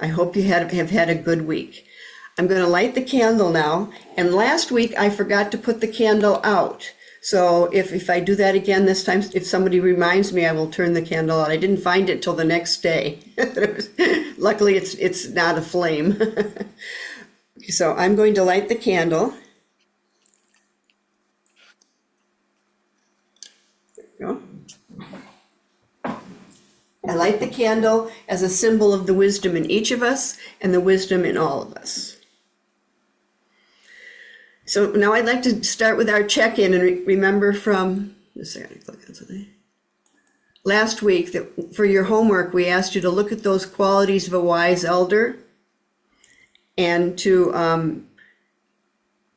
I hope you have had a good week. I'm going to light the candle now. And last week I forgot to put the candle out. So if I do that again this time, if somebody reminds me, I will turn the candle out. I didn't find it till the next day. Luckily, it's not a flame. So I'm going to light the candle. There we go. I light the candle as a symbol of the wisdom in each of us and the wisdom in all of us. So now I'd like to start with our check-in and remember from, just a second, I click on something. Last week, that for your homework, we asked you to look at those qualities of a wise elder and to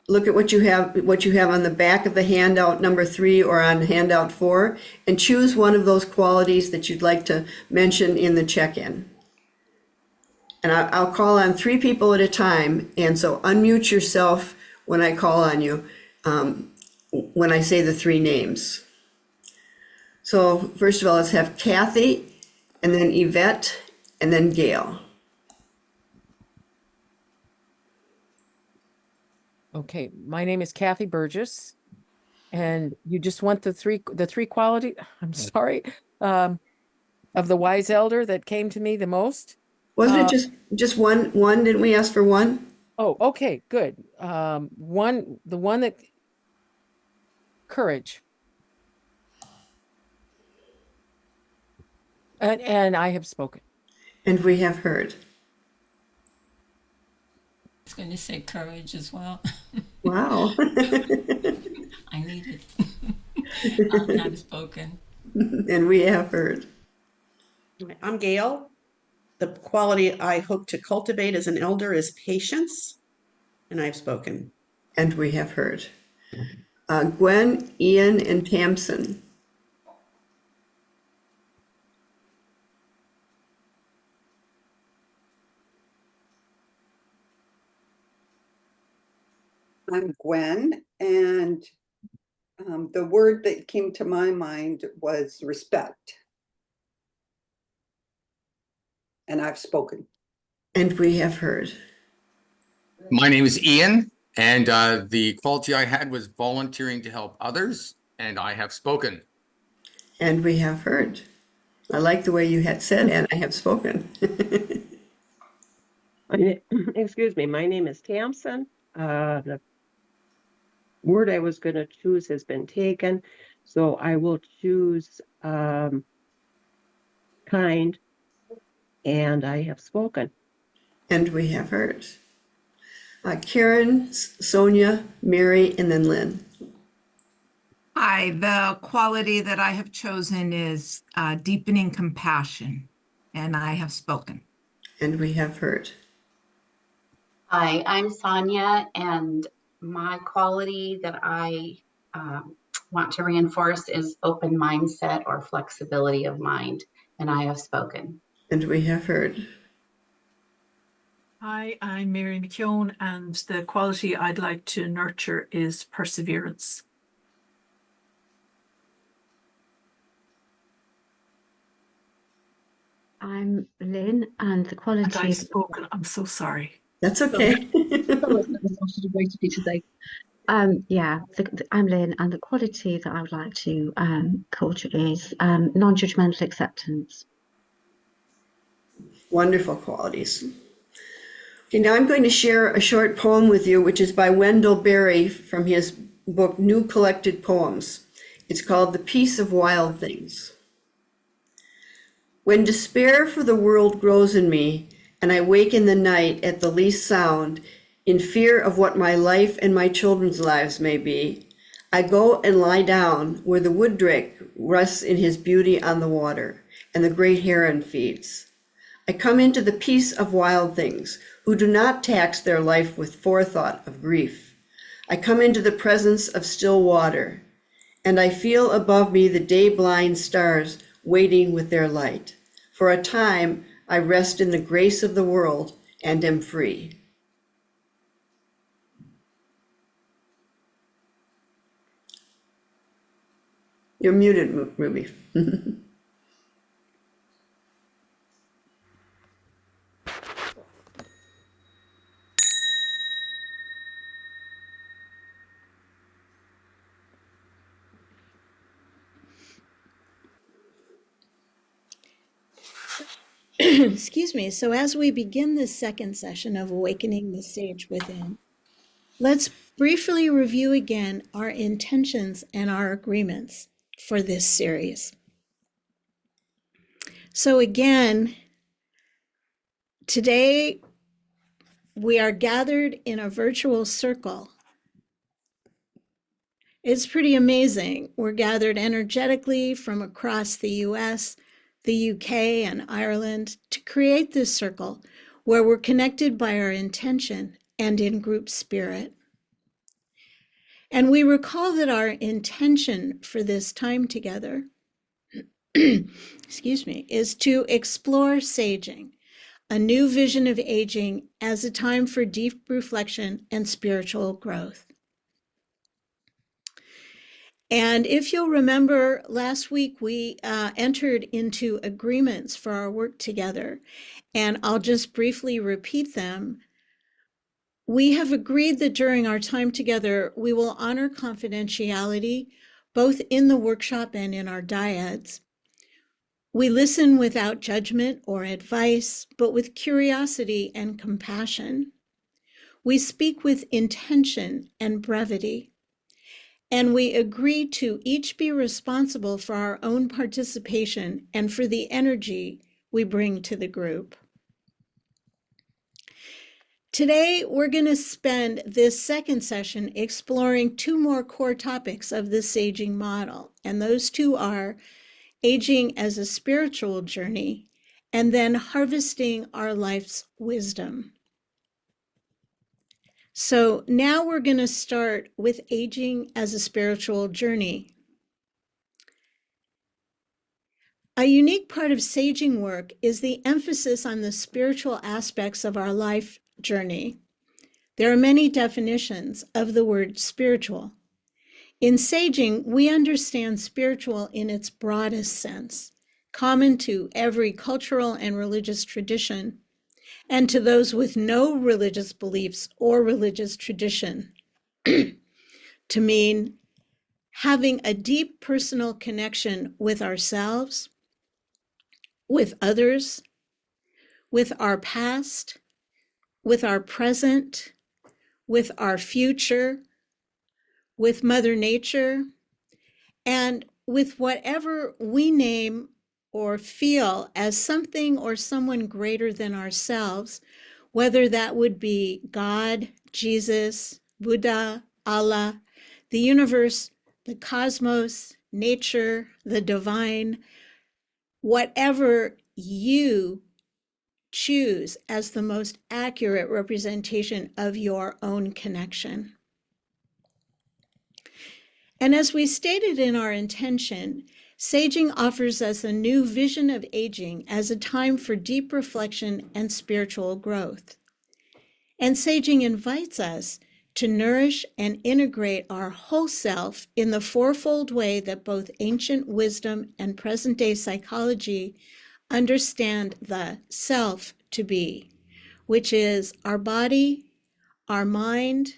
look at what you have on the back of the handout number 3 or on handout 4, and choose one of those qualities that you'd like to mention in the check-in. And I'll call on 3 people at a time, and so unmute yourself when I call on you, when I say the 3 names. So first of all, let's have Kathy, and then Yvette, and then Gail. Okay, my name is Kathy Burgess, and you just want the three quality, I'm sorry, of the wise elder that came to me the most. Wasn't it just one? Didn't we ask for one? Oh, okay, good. The one that courage. And I have spoken. And we have heard. I was going to say courage as well. Wow. I need it. I've spoken. And we have heard. I'm Gail. The quality I hope to cultivate as an elder is patience, and I've spoken. And we have heard. Gwen, Ian, and Tamsin. I'm Gwen, and the word that came to my mind was respect. And I've spoken. And we have heard. My name is Ian, and the quality I had was volunteering to help others, and I have spoken. And we have heard. I like the way you had said, and I have spoken. Excuse me, my name is Tamsin. The word I was going to choose has been taken, so I will choose kind, and I have spoken. And we have heard. Karen, Sonia, Mary, and then Lynn. Hi, the quality that I have chosen is deepening compassion, and I have spoken. And we have heard. Hi, I'm Sonia, and my quality that I want to reinforce is open mindset or flexibility of mind, and I have spoken. And we have heard. Hi, I'm Mary McKeown, and the quality I'd like to nurture is perseverance. I'm Lynn, and the quality. And I've spoken. I'm so sorry. That's okay. Yeah, I'm Lynn, and the quality that I would like to culture is non-judgmental acceptance. Wonderful qualities. Okay, now I'm going to share a short poem with you, which is by Wendell Berry from his book, New Collected Poems. It's called The Peace of Wild Things. When despair for the world grows in me, and I wake in the night at the least sound, in fear of what my life and my children's lives may be, I go and lie down where the wood drake rests in his beauty on the water, and the great heron feeds. I come into the peace of wild things, who do not tax their life with forethought of grief. I come into the presence of still water, and I feel above me the day-blind stars waiting with their light. For a time, I rest in the grace of the world and am free. You're muted, Ruby. Excuse me. So as we begin this second session of Awakening the Sage Within, let's briefly review again our intentions and our agreements for this series. So again, today we are gathered in a virtual circle. It's pretty amazing. We're gathered energetically from across the US, the UK, and Ireland to create this circle where we're connected by our intention and in group spirit. And we recall that our intention for this time together, excuse me, is to explore saging, a new vision of aging as a time for deep reflection and spiritual growth. And if you'll remember, last week we entered into agreements for our work together, and I'll just briefly repeat them. We have agreed that during our time together, we will honor confidentiality, both in the workshop and in our dyads. We listen without judgment or advice, but with curiosity and compassion. We speak with intention and brevity. And we agree to each be responsible for our own participation and for the energy we bring to the group. Today, we're going to spend this second session exploring two more core topics of the saging model. And those two are aging as a spiritual journey and then harvesting our life's wisdom. So now we're going to start with aging as a spiritual journey. A unique part of saging work is the emphasis on the spiritual aspects of our life journey. There are many definitions of the word spiritual. In saging, we understand spiritual in its broadest sense, common to every cultural and religious tradition, and to those with no religious beliefs or religious tradition, to mean having a deep personal connection with ourselves, with others, with our past, with our present, with our future, with Mother Nature, and with whatever we name or feel as something or someone greater than ourselves, whether that would be God, Jesus, Buddha, Allah, the universe, the cosmos, nature, the divine, whatever you choose as the most accurate representation of your own connection. And as we stated in our intention, saging offers us a new vision of aging as a time for deep reflection and spiritual growth. And saging invites us to nourish and integrate our whole self in the fourfold way that both ancient wisdom and present-day psychology understand the self to be, which is our body, our mind,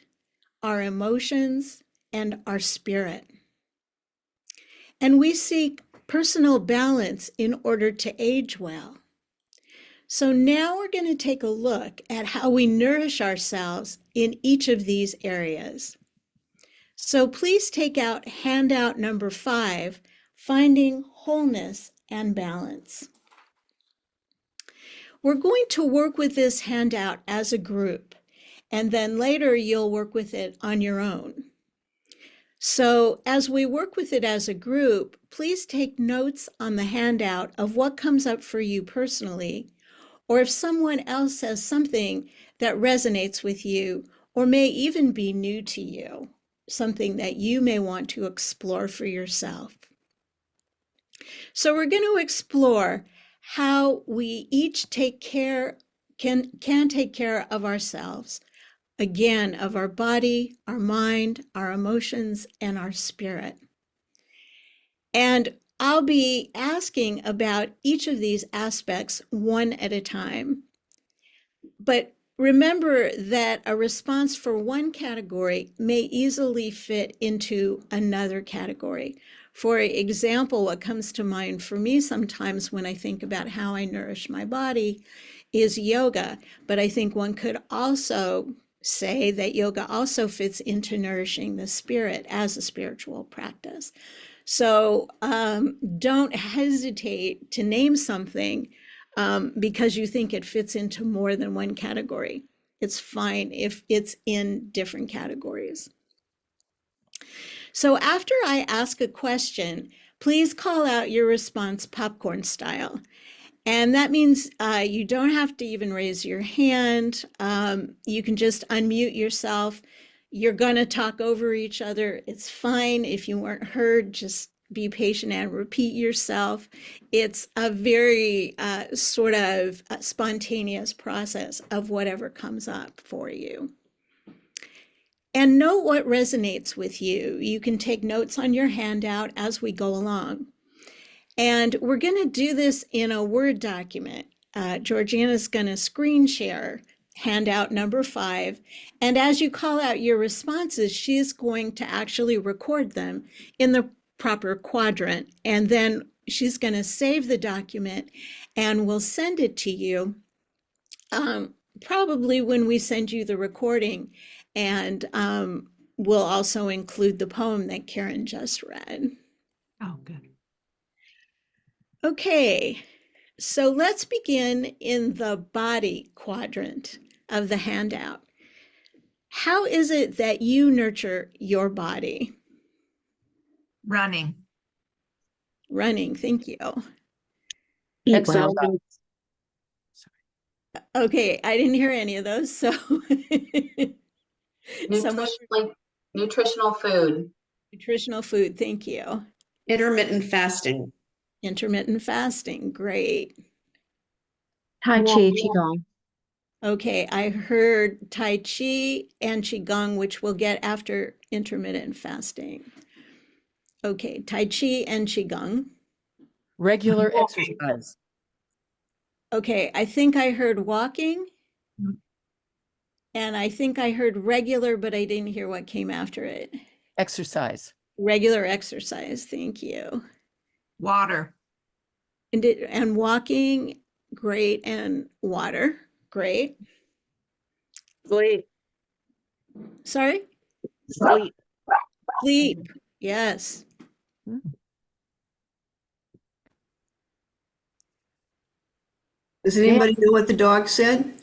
our emotions, and our spirit. And we seek personal balance in order to age well. So now we're going to take a look at how we nourish ourselves in each of these areas. So please take out handout number 5, Finding Wholeness and Balance. We're going to work with this handout as a group, and then later you'll work with it on your own. So as we work with it as a group, please take notes on the handout of what comes up for you personally, or if someone else says something that resonates with you, or may even be new to you, something that you may want to explore for yourself. So we're going to explore how we each take care, can take care of ourselves, again, of our body, our mind, our emotions, and our spirit. And I'll be asking about each of these aspects one at a time. But remember that a response for one category may easily fit into another category. For example, what comes to mind for me sometimes when I think about how I nourish my body is yoga. But I think one could also say that yoga also fits into nourishing the spirit as a spiritual practice. So don't hesitate to name something because you think it fits into more than one category. It's fine if it's in different categories. So after I ask a question, please call out your response popcorn style. And that means you don't have to even raise your hand. You can just unmute yourself. You're going to talk over each other. It's fine if you weren't heard, just be patient and repeat yourself. It's a very sort of spontaneous process of whatever comes up for you. And note what resonates with you. You can take notes on your handout as we go along. And we're going to do this in a Word document. Georgiana's going to screen share handout number 5. And as you call out your responses, she's going to actually record them in the proper quadrant. And then she's going to save the document and we'll send it to you probably when we send you the recording. And we'll also include the poem that Karen just read. Oh, good. Okay, so let's begin in the body quadrant of the handout. How is it that you nurture your body? Running. Running, thank you. Eat well. Exercise. Okay, I didn't hear any of those, so someone, Nutritional food. nutritional food, thank you. Intermittent fasting. Intermittent fasting, great. Tai Chi, Qigong. Okay, I heard Tai Chi and Qigong, which we'll get after intermittent fasting. Okay, Tai Chi and Qigong. Regular exercise. Okay, I think I heard walking. And I think I heard regular, but I didn't hear what came after it. Exercise. Regular exercise, thank you. Water. And walking, great, and water, great. Sleep. Sorry? Sleep. Sleep, yes. Does anybody know what the dog said?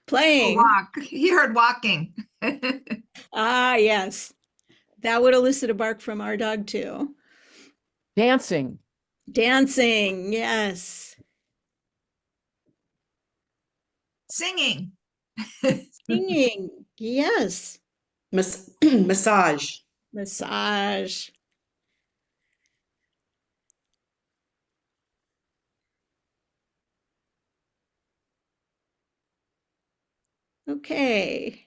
Playing. Walk. You heard walking. Ah, yes. That would elicit a bark from our dog too. Dancing. Dancing, yes. Singing. Singing, yes. Massage. Massage. Okay.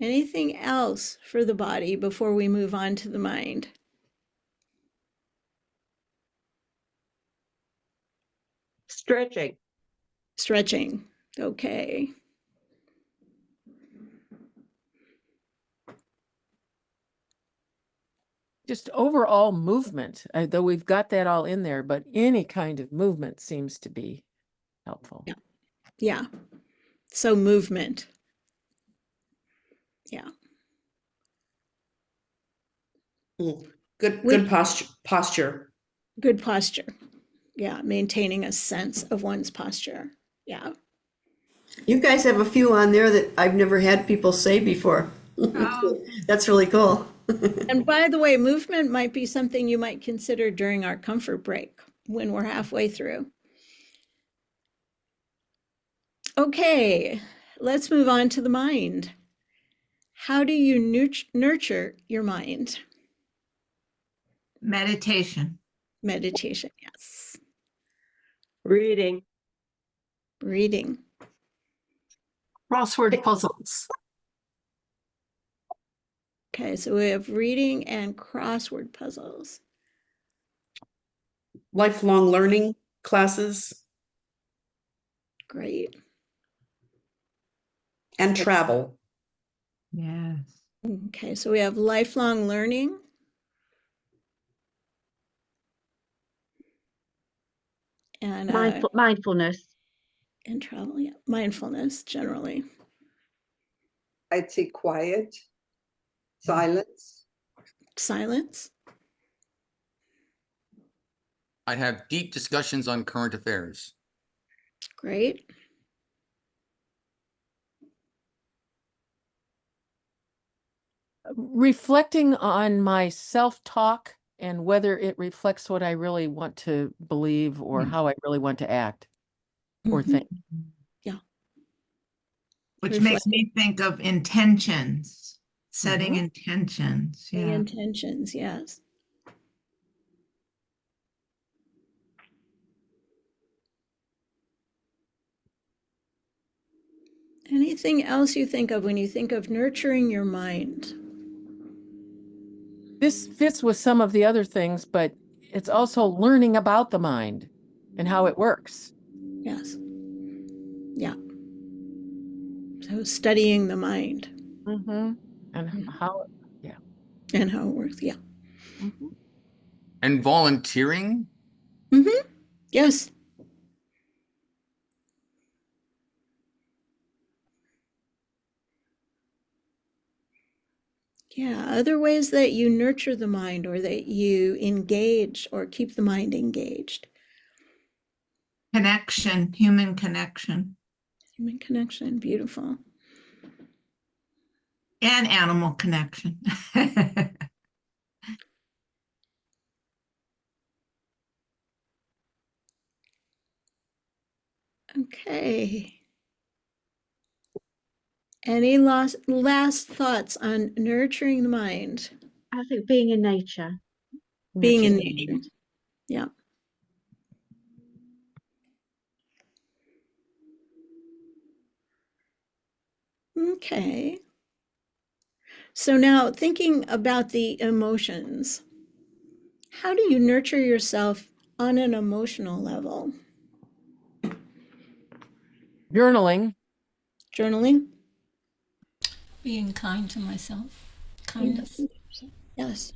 Anything else for the body before we move on to the mind? Stretching. Stretching. Okay. Just overall movement, though we've got that all in there, but any kind of movement seems to be helpful. Yeah. Yeah. So movement. Yeah. Good posture. Good posture. Yeah. Maintaining a sense of one's posture. Yeah. You guys have a few on there that I've never had people say before. Oh. That's really cool. And by the way, movement might be something you might consider during our comfort break when we're halfway through. Okay, let's move on to the mind. How do you nurture your mind? Meditation. Meditation, yes. Reading. Reading. Crossword puzzles. Okay, so we have reading and crossword puzzles. Lifelong learning classes. Great. And travel. Yes. Okay, so we have lifelong learning. And Mindfulness. and travel, yeah. Mindfulness generally. I'd say quiet, silence. Silence. I have deep discussions on current affairs. Great. Reflecting on my self-talk and whether it reflects what I really want to believe or how I really want to act or Mhm. think. Yeah. Which makes me think of intentions, setting Mhm. intentions. The Yeah. intentions, yes. Anything else you think of when you think of nurturing your mind? This fits with some of the other things, but it's also learning about the mind and how it works. Yes. Yeah. So studying the mind And Mhm. how, yeah. and how it works. Yeah. Mhm. And volunteering. Mm-hmm. Yes. Yeah. Other ways that you nurture the mind or that you engage or keep the mind engaged. Connection, human connection. Human connection. Beautiful. And animal connection. Okay. Any last thoughts on nurturing the mind? I think being in nature. Being in nurtures the nature. mind. Yeah. Okay. So now thinking about the emotions, how do you nurture yourself on an emotional level? Journaling. Journaling? Being kind to myself. Yeah. Kindness. Yes.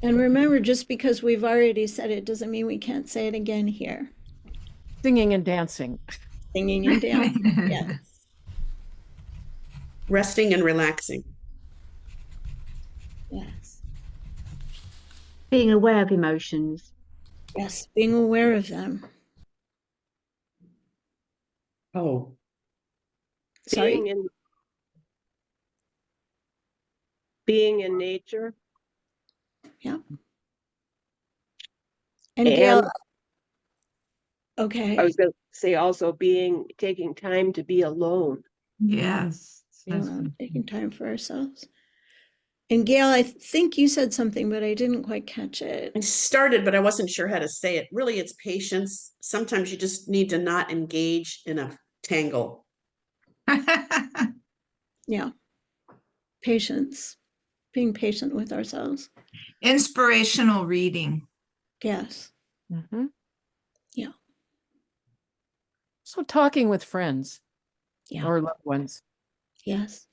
And remember, just because we've already said it doesn't mean we can't say it again here. Singing and dancing. Singing and dancing. Yes. Resting and relaxing. Yes. Being aware of emotions. Yes. Being aware of them. Oh. Sorry? Being in nature. Yeah. And And Gail, I okay. was going to say also taking time to be alone. Yes. Taking time for ourselves. And Gail, I think you said something, but I didn't quite catch it. I started, but I wasn't sure how to say it. Really, it's patience. Sometimes you just need to not engage in a tangle. Yeah. Patience. Being patient with ourselves. Inspirational reading. Yes. Mm-hmm. Yeah. So talking with friends Yeah. or loved ones. Yes.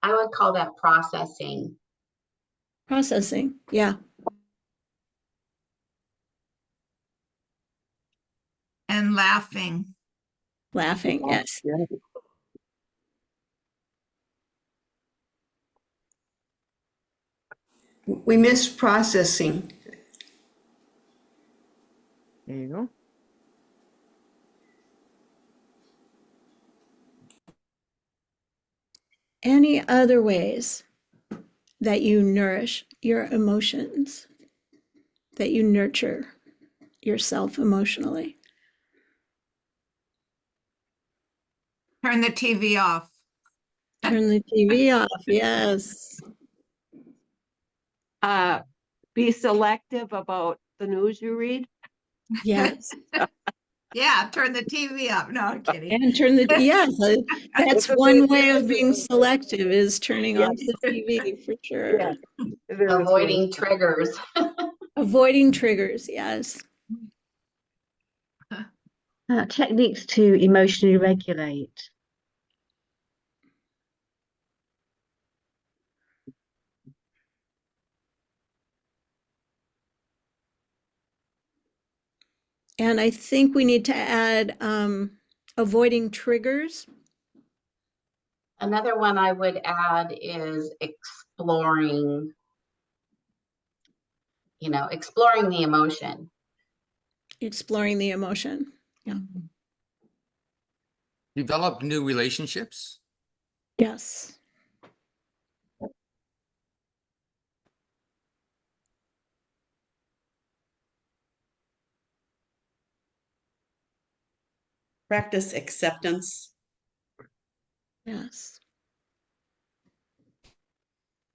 I would call that processing. Processing. Yeah. And laughing. Laughing. Yes. Yeah. We missed processing. There you go. Any other ways that you nourish your emotions, that you nurture yourself emotionally? Turn the TV off. Turn the TV off. Yes. Be selective about the news you read. Yes. Yeah, turn the TV up. No, I'm kidding. And turn the, yes, that's one way of being selective is turning off Yes. the TV for sure. Yes. Very Avoiding triggers. Avoiding triggers, yes. Techniques to emotionally regulate. And I think we need to add avoiding triggers. Another one I would add is exploring, exploring the emotion. Exploring the emotion. Yeah. Develop new relationships. Yes. Practice acceptance. Yes.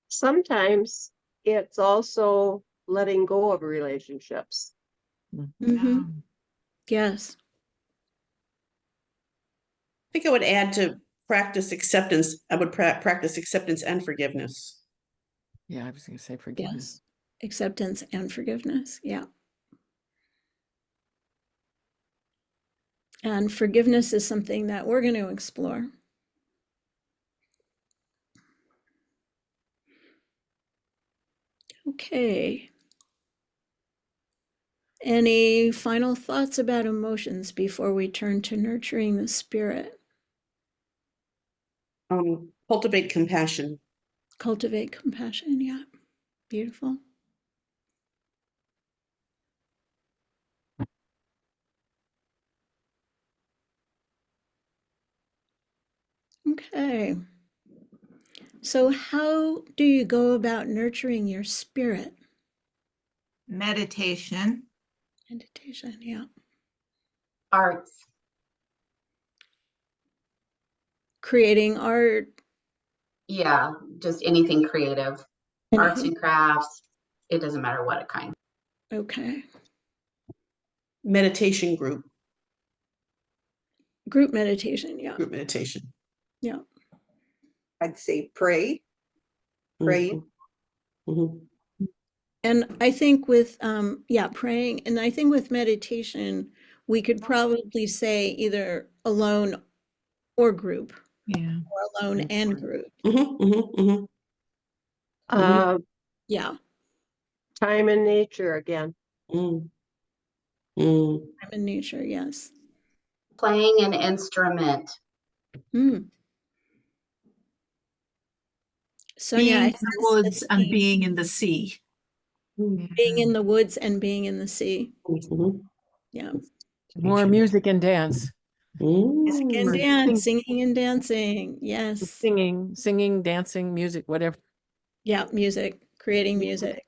Sometimes it's also letting go of relationships. Mm-hmm. Yes. I think I would add to practice acceptance. I would practice acceptance and forgiveness. Yeah, I was going to say forgiveness. Yes. Acceptance and forgiveness. Yeah. And forgiveness is something that we're going to explore. Okay. Any final thoughts about emotions before we turn to nurturing the spirit? Cultivate compassion. Cultivate compassion. Yeah. Beautiful. Okay. So, how do you go about nurturing your spirit? Meditation. Meditation. Yeah. Arts. Creating art. Yeah, just anything creative. Arts Anything. and crafts. It doesn't matter what kind. Okay. Meditation group. Group meditation. Yeah. Group meditation. Yeah. I'd say pray. Pray. Mm-hmm. And I think with praying, and I think with meditation, we could probably say either alone or group, Yeah. or alone and group. Mm-hmm, mm-hmm, mm-hmm. Yeah. Time in nature again. Mm. Mm. Time in nature, yes. Playing an instrument. Mm. Sonia, Being I in the woods and being in the sea. being in the woods and being in the sea. Mm-hmm. Yeah. More music and dance. Music and Mm. dance, singing and dancing. Yes. Singing, dancing, music, whatever. Yeah, music, creating music.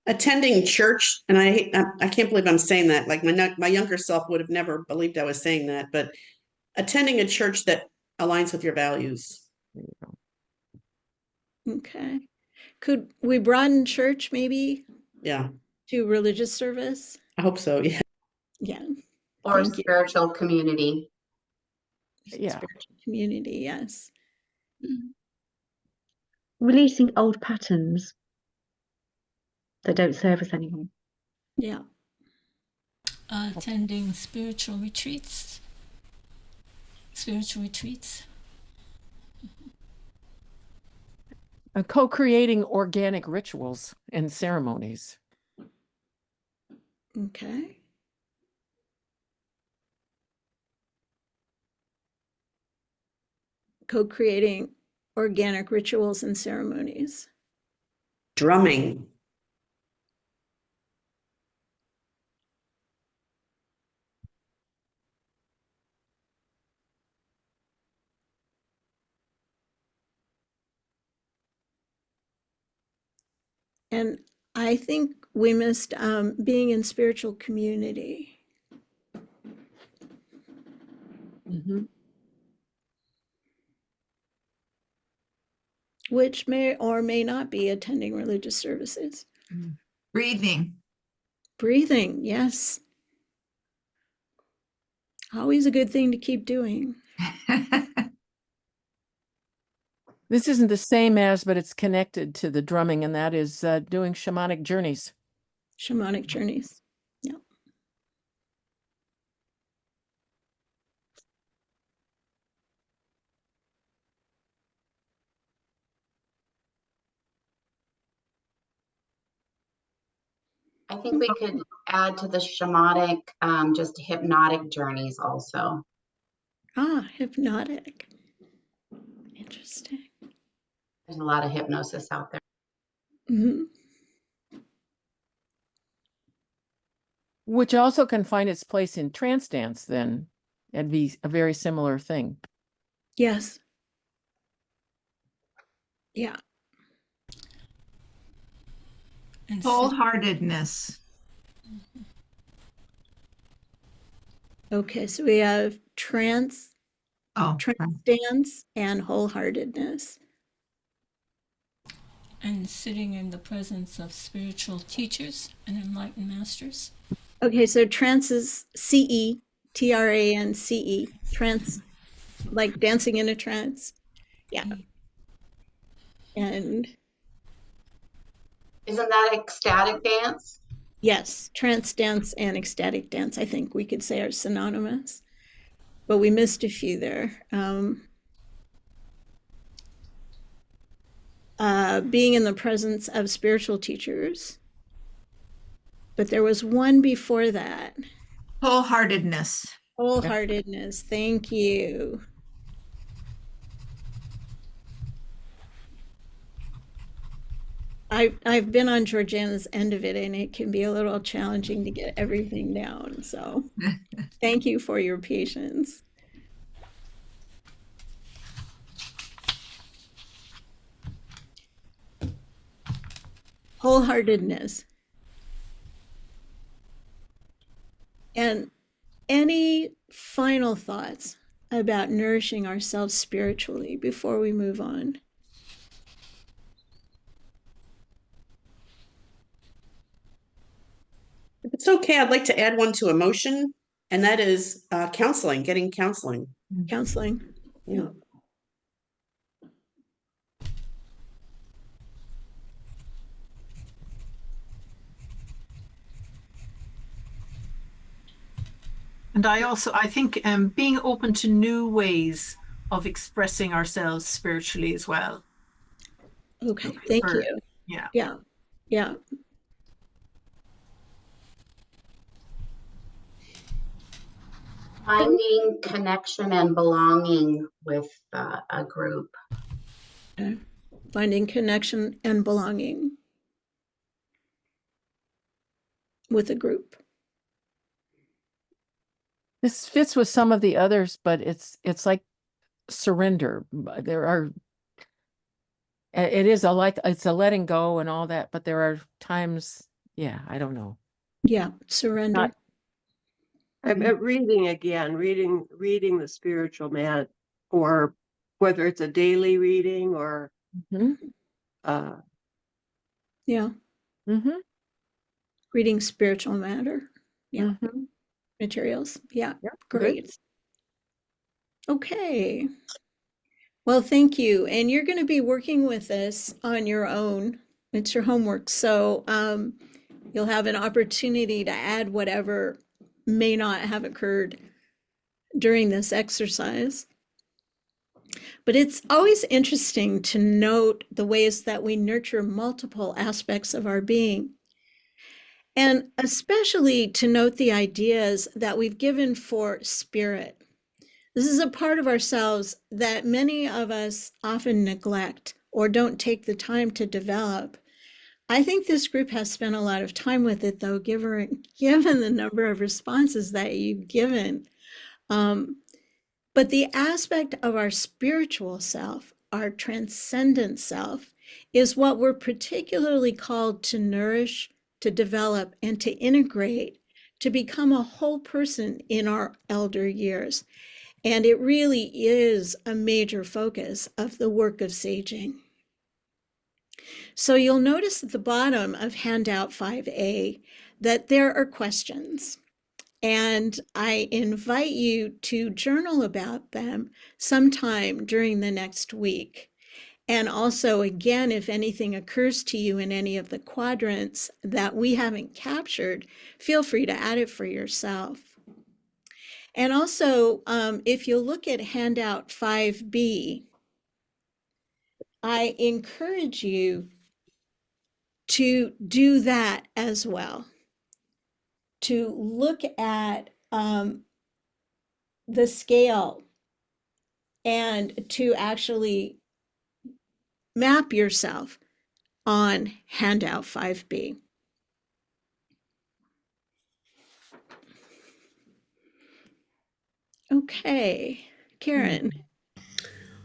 Attending church, and I can't believe I'm saying that. Like my younger self would have never believed I was saying that, but attending a church that aligns with your values. There you go. Okay. Could we broaden church maybe Yeah, to religious service? I hope so. Yeah. Yeah. Or Thank you. spiritual community. Yeah. Spiritual community, yes. Releasing old patterns that don't serve us anymore. Yeah. Attending spiritual retreats. Spiritual retreats. Co-creating organic rituals and ceremonies. Okay. Co-creating organic rituals and ceremonies. Drumming. And I think we missed being in spiritual community. Mm-hmm. Which may or may not be attending religious services. Breathing. Breathing, yes. Always a good thing to keep doing. This isn't the same as, but it's connected to the drumming, and that is doing shamanic journeys. Shamanic journeys. Yeah. I think we could add to the shamanic, just hypnotic journeys also. Ah, hypnotic. Interesting. There's a lot of hypnosis out there. Mhm. Which also can find its place in trance dance, then. It'd be a very similar thing. Yes. Yeah. And Wholeheartedness. Okay, so we have trance Oh, dance, and wholeheartedness. and sitting in the presence of spiritual teachers and enlightened masters. Okay, so trance is CE, TRANCE, trance, like dancing in a trance. Yeah. And Isn't that ecstatic dance? yes, trance dance and ecstatic dance, I think we could say are synonymous, but we missed a few there. Being in the presence of spiritual teachers, but there was one before that. wholeheartedness. Wholeheartedness. Thank you. I've been on Georgiana's end of it, and it can be a little challenging to get everything down. So thank you for your patience. Wholeheartedness. And any final thoughts about nourishing ourselves spiritually before we move on? If it's okay, I'd like to add one to emotion, and that is counseling, getting counseling. Counseling. Yeah. And I think being open to new ways of expressing ourselves spiritually as well. Okay, thank you. Yeah. Yeah. Yeah. Finding connection and belonging with a group. Okay. Finding connection and belonging with a group. This fits with some of the others, but it's like surrender. There are it's a letting go and all that, but there are times, I don't know. Yeah, surrender. I'm reading again, reading the spiritual man, or whether it's a daily reading or Yeah. Reading spiritual matter. Yeah. Materials. Yeah. Great. Good. Okay. Well, thank you. And you're going to be working with us on your own. It's your homework. So you'll have an opportunity to add whatever may not have occurred during this exercise. But it's always interesting to note the ways that we nurture multiple aspects of our being. And especially to note the ideas that we've given for spirit. This is a part of ourselves that many of us often neglect or don't take the time to develop. I think this group has spent a lot of time with it, though, given the number of responses that you've given. But the aspect of our spiritual self, our transcendent self, is what we're particularly called to nourish, to develop, and to integrate, to become a whole person in our elder years. And it really is a major focus of the work of saging. So you'll notice at the bottom of handout 5A that there are questions. And I invite you to journal about them sometime during the next week. And also, again, if anything occurs to you in any of the quadrants that we haven't captured, feel free to add it for yourself. And also, if you look at handout 5B, I encourage you to do that as well, to look at the scale and to actually map yourself on handout 5B. Okay, Karen.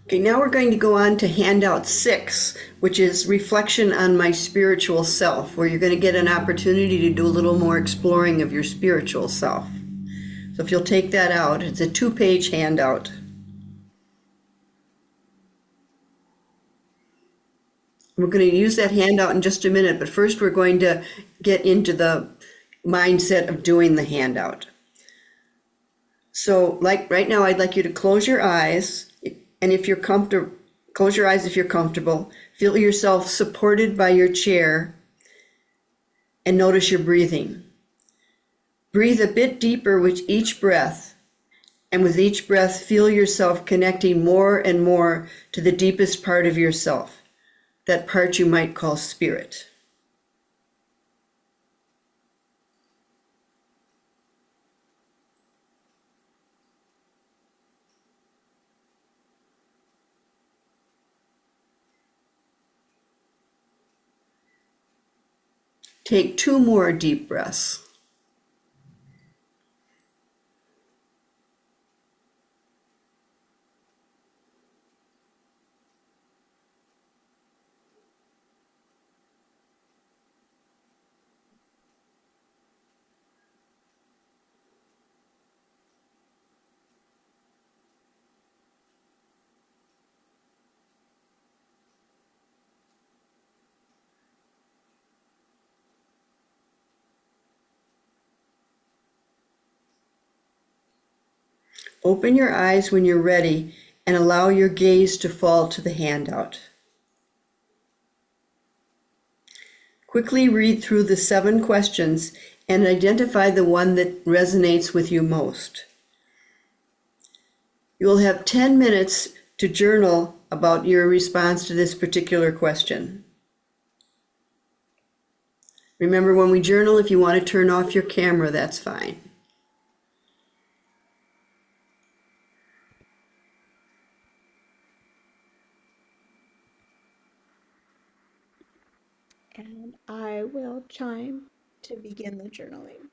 Okay, now we're going to go on to handout 6, which is reflection on my spiritual self, where you're going to get an opportunity to do a little more exploring of your spiritual self. So if you'll take that out, it's a 2-page handout. We're going to use that handout in just a minute, but first we're going to get into the mindset of doing the handout. So like right now, I'd like you to close your eyes, and if you're comfortable, close your eyes if you're comfortable. Feel yourself supported by your chair and notice your breathing. Breathe a bit deeper with each breath, and with each breath, feel yourself connecting more and more to the deepest part of yourself, that part you might call spirit. Take 2 more deep breaths. Open your eyes when you're ready and allow your gaze to fall to the handout. Quickly read through the 7 questions and identify the one that resonates with you most. You'll have 10 minutes to journal about your response to this particular question. Remember, when we journal, if you want to turn off your camera, that's fine. And I will chime to begin the journaling.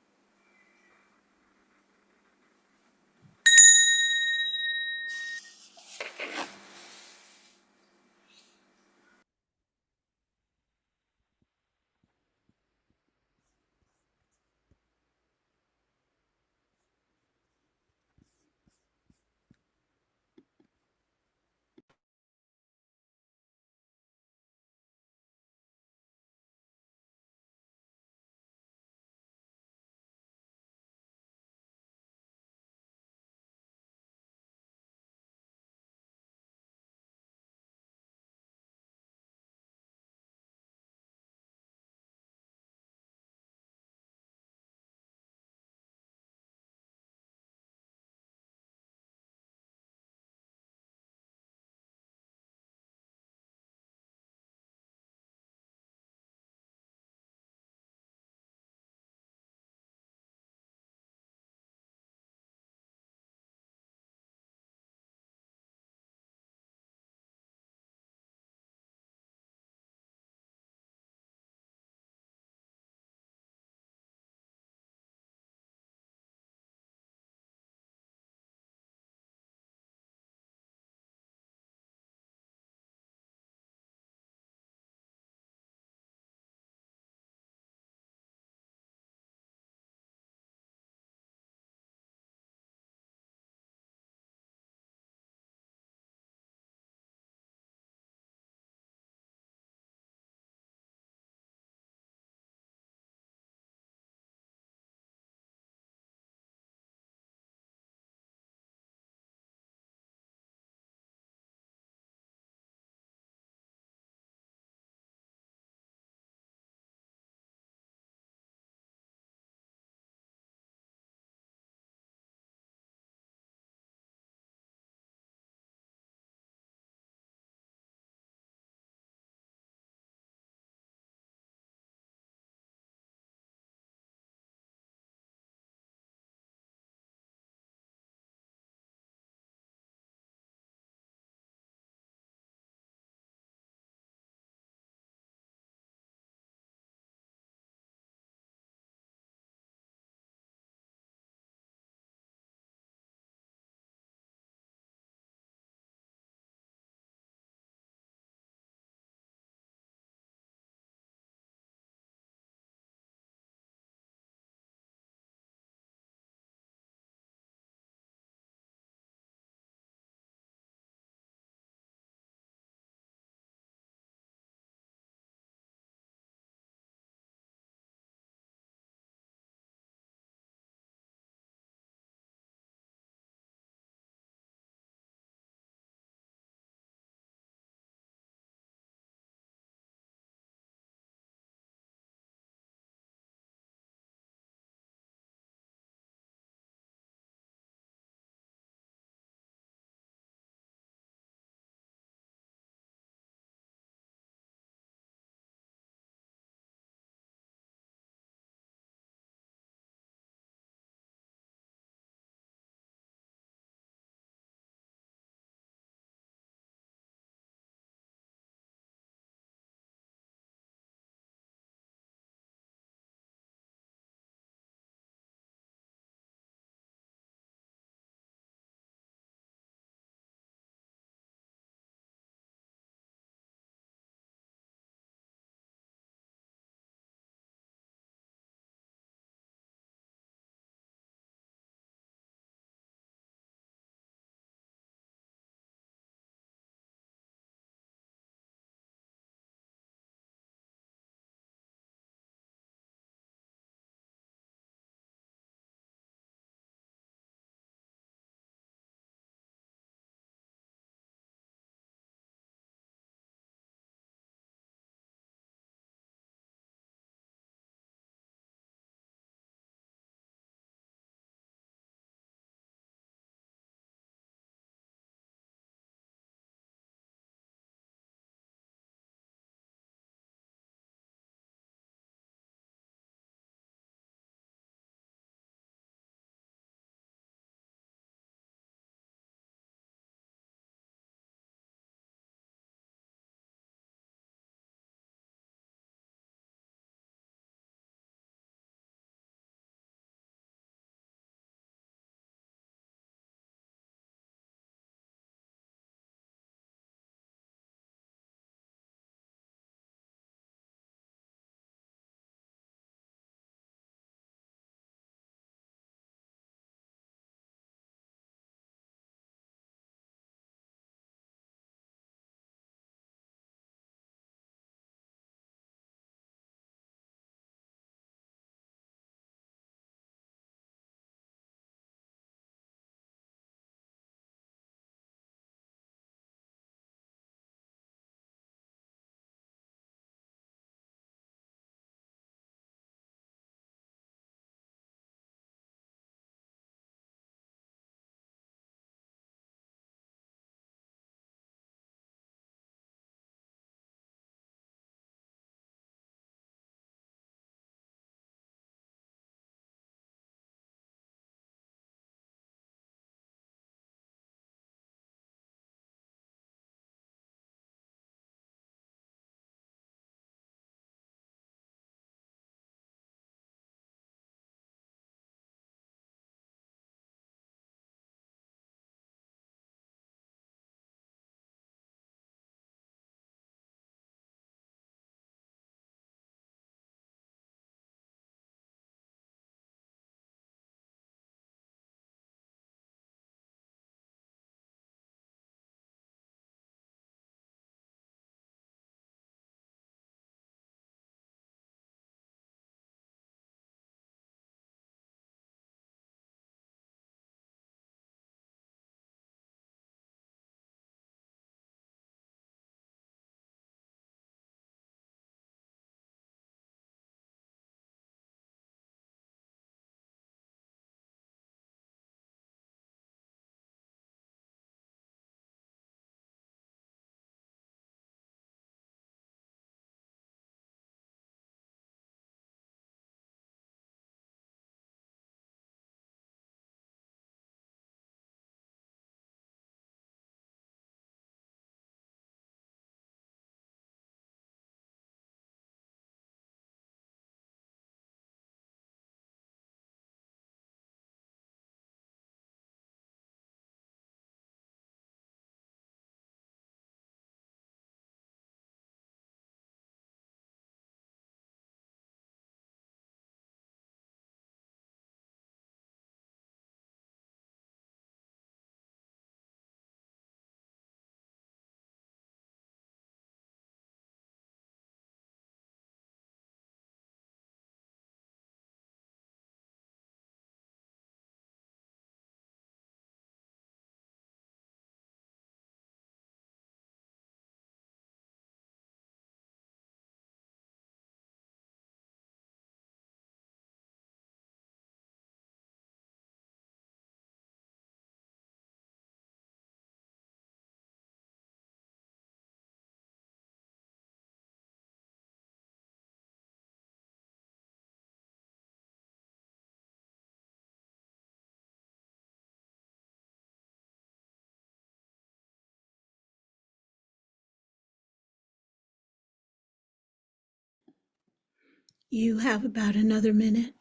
You have about another minute.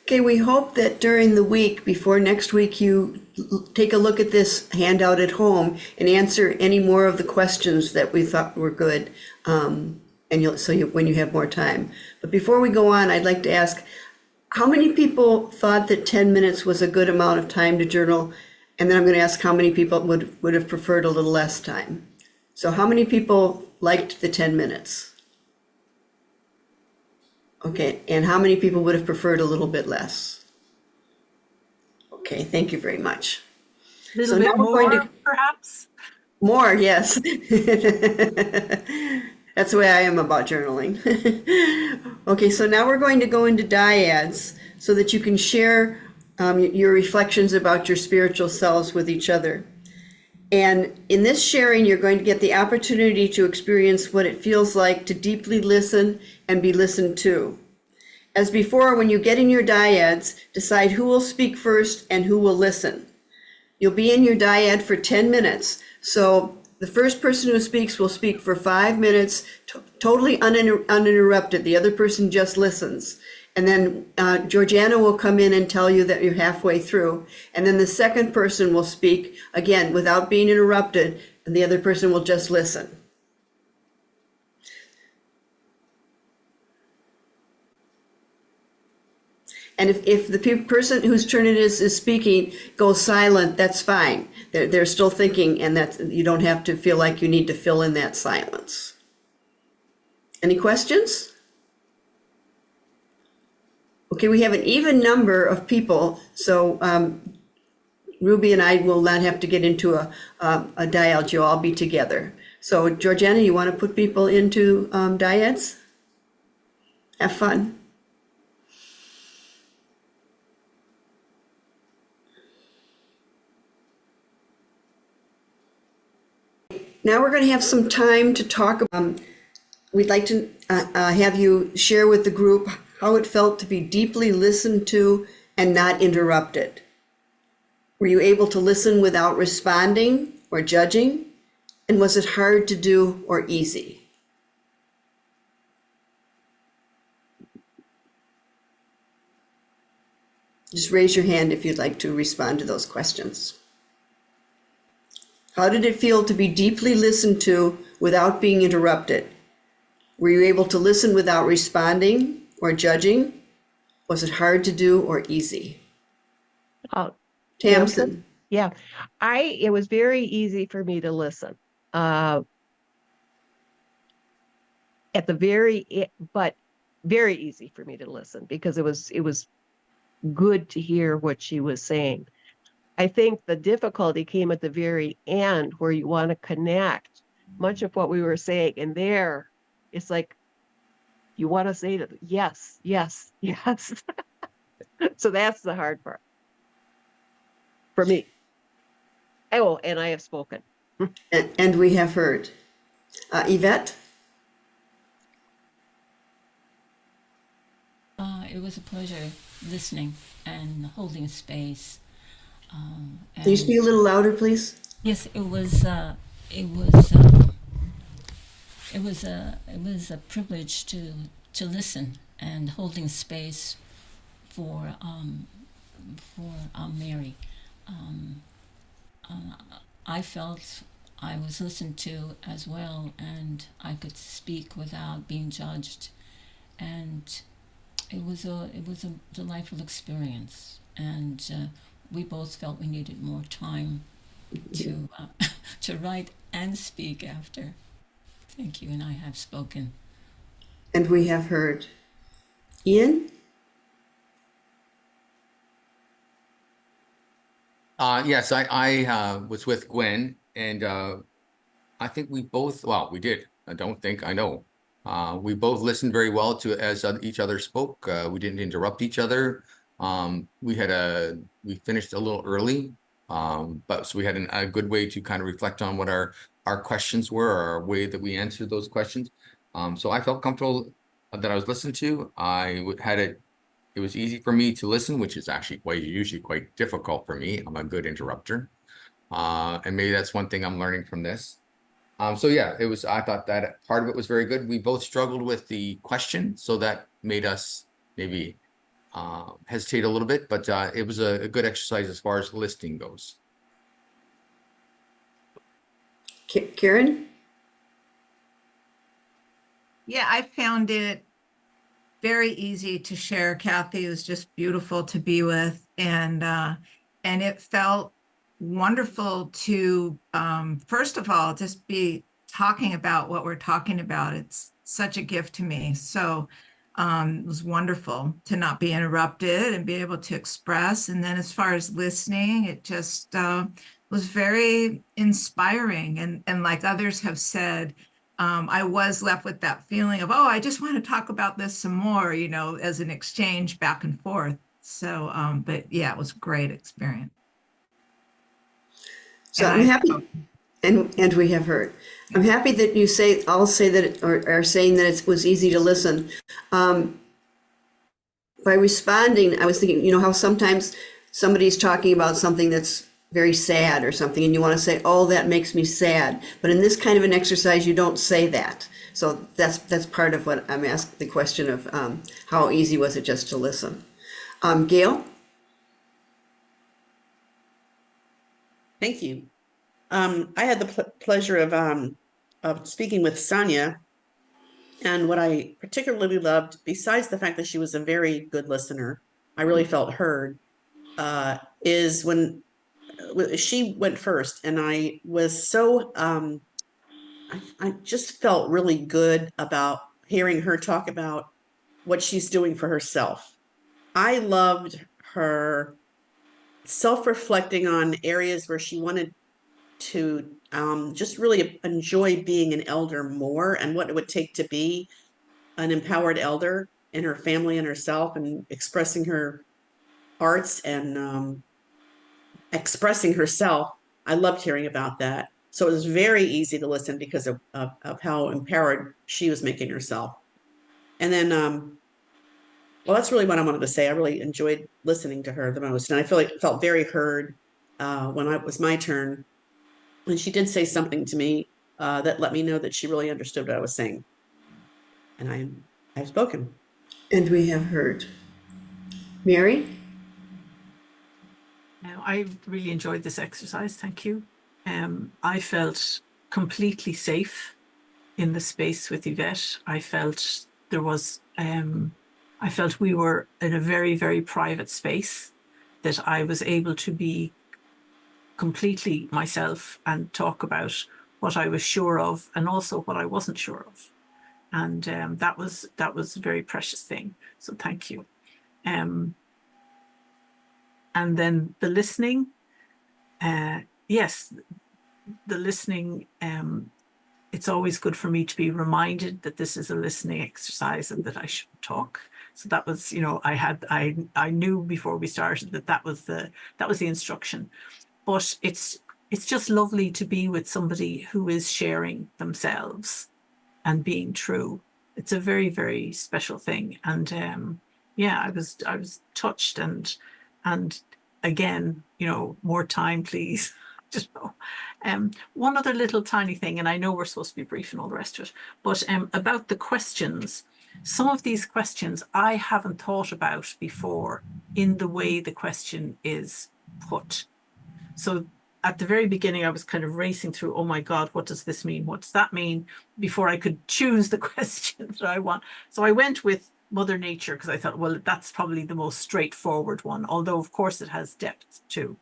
Okay, we hope that during the week, before next week, you take a look at this handout at home and answer any more of the questions that we thought were good. And when you have more time. But before we go on, I'd like to ask, how many people thought that 10 minutes was a good amount of time to journal? And then I'm going to ask how many people would have preferred a little less time. So how many people liked the 10 minutes? Okay, and how many people would have preferred a little bit less? Okay, thank you very much. A little So bit now we're more, going to perhaps? more, yes. That's the way I am about journaling. Okay, so now we're going to go into dyads so that you can share your reflections about your spiritual selves with each other. And in this sharing, you're going to get the opportunity to experience what it feels like to deeply listen and be listened to. As before, when you get in your dyads, decide who will speak first and who will listen. You'll be in your dyad for 10 minutes. So the first person who speaks will speak for 5 minutes, totally uninterrupted. The other person just listens. And then Georgiana will come in and tell you that you're halfway through. And then the second person will speak, again, without being interrupted, and the other person will just listen. And if the person whose turn it is speaking goes silent, that's fine. They're still thinking, and that you don't have to feel like you need to fill in that silence. Any questions? Okay, we have an even number of people, so Ruby and I will not have to get into a dyad. You'll all be together. So Georgiana, you want to put people into dyads? Have fun. Now we're going to have some time to talk. We'd like to have you share with the group how it felt to be deeply listened to and not interrupted. Were you able to listen without responding or judging? And was it hard to do or easy? Just raise your hand if you'd like to respond to those questions. How did it feel to be deeply listened to without being interrupted? Were you able to listen without responding or judging? Was it hard to do or easy? Tamsin. Yeah, it was very easy for me to listen. But very easy for me to listen because it was good to hear what she was saying. I think the difficulty came at the very end where you want to connect much of what we were saying. And there, it's like, you want to say that, yes, yes, yes. So that's the hard part for me. Oh, and I have spoken. And we have heard. Yvette? It was a pleasure listening and holding space. Can you speak a little louder, please? Yes, it was a privilege to listen and holding space for Mary. I felt I was listened to as well, and I could speak without being judged, and it was a delightful experience. And we both felt we needed more time to to write and speak after. Thank you, and I have spoken. And we have heard. Ian? Yes, I was with Gwen, and I think we both, well, we did. I don't think, I know. We both listened very well to as each other spoke. We didn't interrupt each other. We finished a little early, but so we had a good way to kind of reflect on what our questions were, or our way that we answered those questions. So I felt comfortable that I was listened to. It was easy for me to listen, which is actually usually quite difficult for me. I'm a good interrupter. And maybe that's one thing I'm learning from this. So yeah, I thought that part of it was very good. We both struggled with the question, so that made us maybe hesitate a little bit, but it was a good exercise as far as listening goes. Karen? Yeah, I found it very easy to share. Kathy was just beautiful to be with, and it felt wonderful to first of all just be talking about what we're talking about. It's such a gift to me. So it was wonderful to not be interrupted and be able to express. And then as far as listening, it just was very inspiring. And like others have said, I was left with that feeling of, oh, I just want to talk about this some more, as an exchange back and forth. So, but yeah, it was a great experience. So I'm happy, and we have heard. I'm happy that you all say that, or are saying that it was easy to listen. By responding, I was thinking, how sometimes somebody's talking about something that's very sad or something, and you want to say, oh, that makes me sad. But in this kind of an exercise, you don't say that. So that's part of what I'm asking the question of how easy was it just to listen. Gail? Thank you. I had the pleasure of speaking with Sonia, and what I particularly loved, besides the fact that she was a very good listener, I really felt heard, is when she went first, and I was so I just felt really good about hearing her talk about what she's doing for herself. I loved her self-reflecting on areas where she wanted to just really enjoy being an elder more, and what it would take to be an empowered elder in her family and herself, and expressing her arts and expressing herself. I loved hearing about that. So it was very easy to listen because of how empowered she was making herself. And then, well, that's really what I wanted to say. I really enjoyed listening to her the most. And I felt very heard when it was my turn. And she did say something to me that let me know that she really understood what I was saying. And I've spoken. And we have heard. Mary? I really enjoyed this exercise. Thank you. I felt completely safe in the space with Yvette. I felt I felt we were in a very, very private space, that I was able to be completely myself and talk about what I was sure of and also what I wasn't sure of. And that was a very precious thing. So thank you. And then the listening, yes, the listening, it's always good for me to be reminded that this is a listening exercise and that I should talk. So that was, I knew before we started that was the instruction. But it's just lovely to be with somebody who is sharing themselves and being true. It's a very, very special thing. And yeah, I was touched, and again, more time, please. Just one other little tiny thing, and I know we're supposed to be brief and all the rest of it, but about the questions, some of these questions I haven't thought about before in the way the question is put. So at the very beginning, I was kind of racing through, oh my God, what does this mean? What does that mean? Before I could choose the question that I want. So I went with Mother Nature because I thought, well, that's probably the most straightforward one, although of course it has depth too.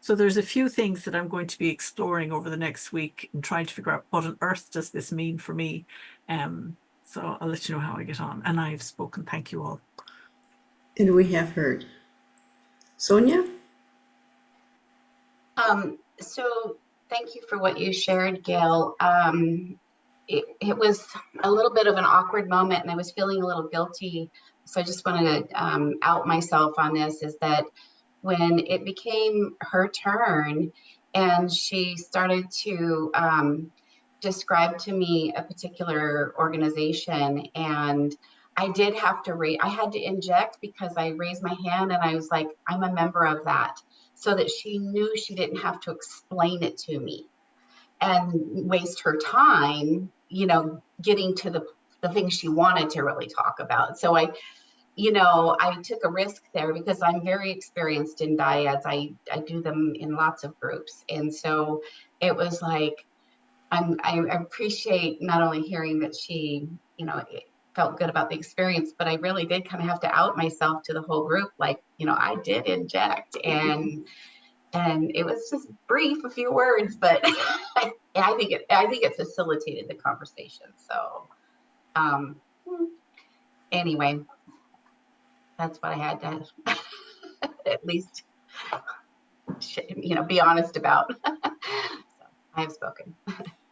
So there's a few things that I'm going to be exploring over the next week and trying to figure out what on earth does this mean for me. So I'll let you know how I get on. And I've spoken. Thank you all. And we have heard. Sonia? So thank you for what you shared, Gail. It was a little bit of an awkward moment and I was feeling a little guilty. So I just wanted to out myself on this, is that when it became her turn and she started to describe to me a particular organization, and I did have to I had to inject because I raised my hand and I was like, I'm a member of that, so that she knew she didn't have to explain it to me and waste her time, getting to the things she wanted to really talk about. So I took a risk there because I'm very experienced in dyads. I do them in lots of groups. And so it was like, I appreciate not only hearing that she, felt good about the experience, but I really did kind of have to out myself to the whole group. Like, I did inject, and it was just brief, a few words, but I think it facilitated the conversation. So, anyway, that's what I had to at least, be honest about. So I have spoken.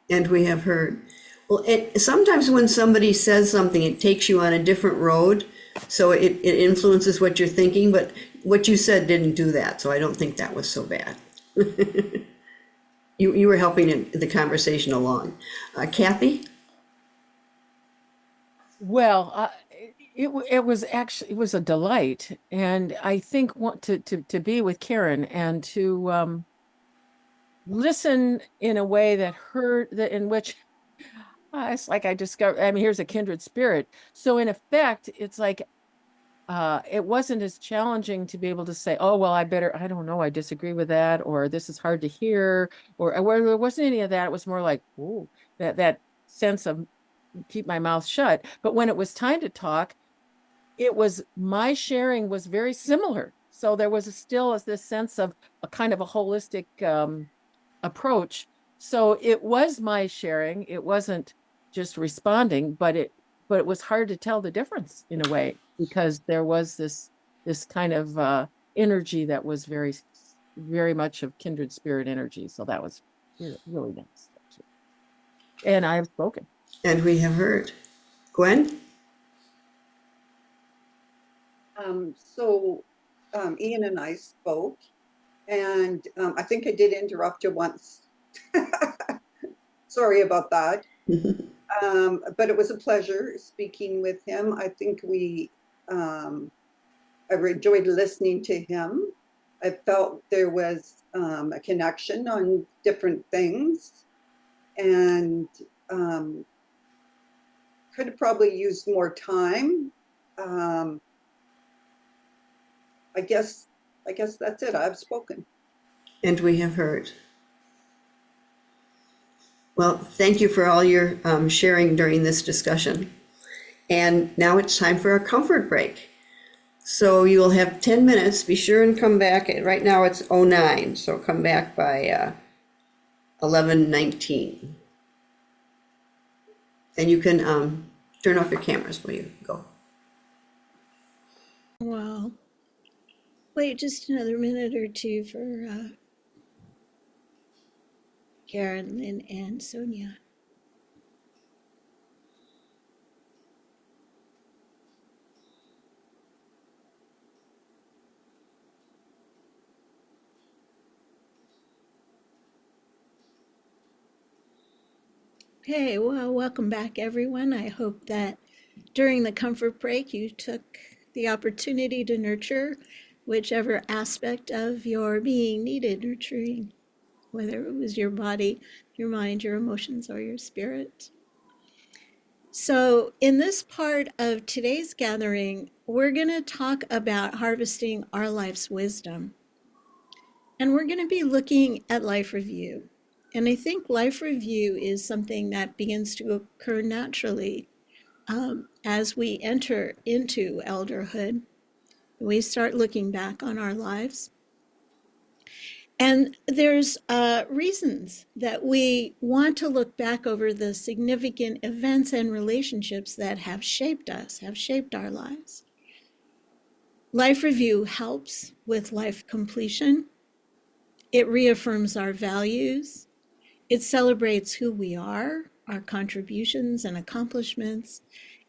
And we have heard. Well, sometimes when somebody says something, it takes you on a different road. So it influences what you're thinking, but what you said didn't do that. So I don't think that was so bad. You were helping the conversation along. Kathy? Well, it was actually, it was a delight. And I think to be with Karen and to listen in a way that in which it's like I discovered, I mean, here's a kindred spirit. So in effect, it's like it wasn't as challenging to be able to say, oh, well, I don't know, I disagree with that, or this is hard to hear, or where there wasn't any of that. It was more like, oh, that sense of keep my mouth shut. But when it was time to talk, my sharing was very similar. So there was still this sense of a kind of a holistic approach. So it was my sharing. It wasn't just responding, but it was hard to tell the difference in a way, because there was this kind of energy that was very, very much of kindred spirit energy. So that was really nice. And I have spoken. And we have heard. Gwen? Ian and I spoke, and I think I did interrupt you once. Sorry about that. But it was a pleasure speaking with him. I think I enjoyed listening to him. I felt there was a connection on different things, and could have probably used more time. I guess that's it. I've spoken. And we have heard. Well, thank you for all your sharing during this discussion. And now it's time for our comfort break. So you will have 10 minutes. Be sure and come back. Right now it's 09, so come back by 11:19. And you can turn off your cameras when you go. Well, wait just another minute or two for Karen, Lynn, and Sonia. Okay, well, welcome back, everyone. I hope that during the comfort break, you took the opportunity to nurture whichever aspect of your being needed nurturing, whether it was your body, your mind, your emotions, or your spirit. So, in this part of today's gathering, we're going to talk about harvesting our life's wisdom. And we're going to be looking at life review. And I think life review is something that begins to occur naturally as we enter into elderhood. We start looking back on our lives. And there's reasons that we want to look back over the significant events and relationships that have shaped us, have shaped our lives. Life review helps with life completion. It reaffirms our values. It celebrates who we are, our contributions and accomplishments.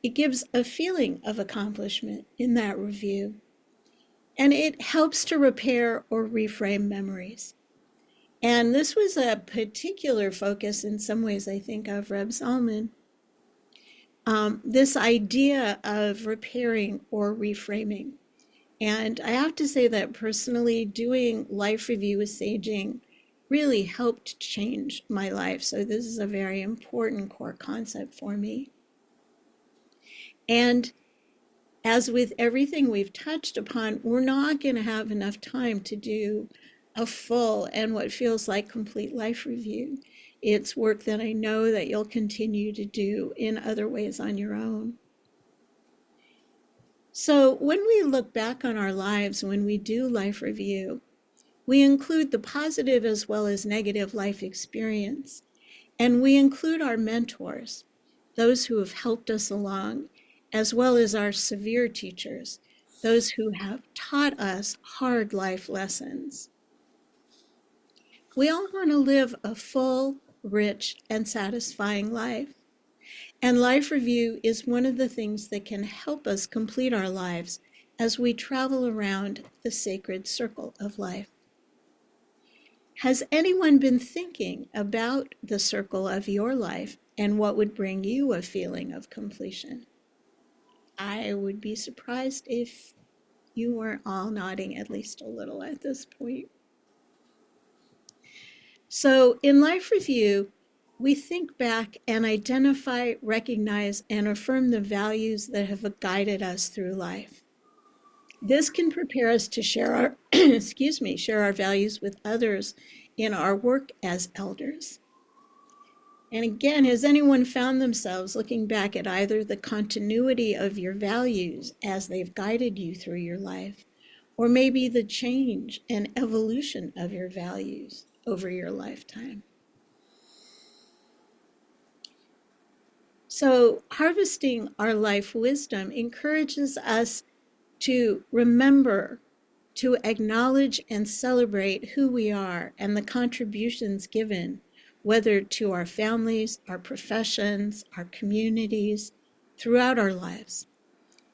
It gives a feeling of accomplishment in that review. And it helps to repair or reframe memories. And this was a particular focus in some ways, I think, of Reb Salman. This idea of repairing or reframing. And I have to say that personally, doing life review with saging really helped change my life. So this is a very important core concept for me. And as with everything we've touched upon, we're not going to have enough time to do a full and what feels like complete life review. It's work that I know that you'll continue to do in other ways on your own. So when we look back on our lives, when we do life review, we include the positive as well as negative life experience. And we include our mentors, those who have helped us along, as well as our severe teachers, those who have taught us hard life lessons. We all want to live a full, rich, and satisfying life. And life review is one of the things that can help us complete our lives as we travel around the sacred circle of life. Has anyone been thinking about the circle of your life and what would bring you a feeling of completion? I would be surprised if you weren't all nodding at least a little at this point. So in life review, we think back and identify, recognize, and affirm the values that have guided us through life. This can prepare us to share our, share our values with others in our work as elders. And again, has anyone found themselves looking back at either the continuity of your values as they've guided you through your life, or maybe the change and evolution of your values over your lifetime? So harvesting our life wisdom encourages us to remember, to acknowledge and celebrate who we are and the contributions given, whether to our families, our professions, our communities, throughout our lives.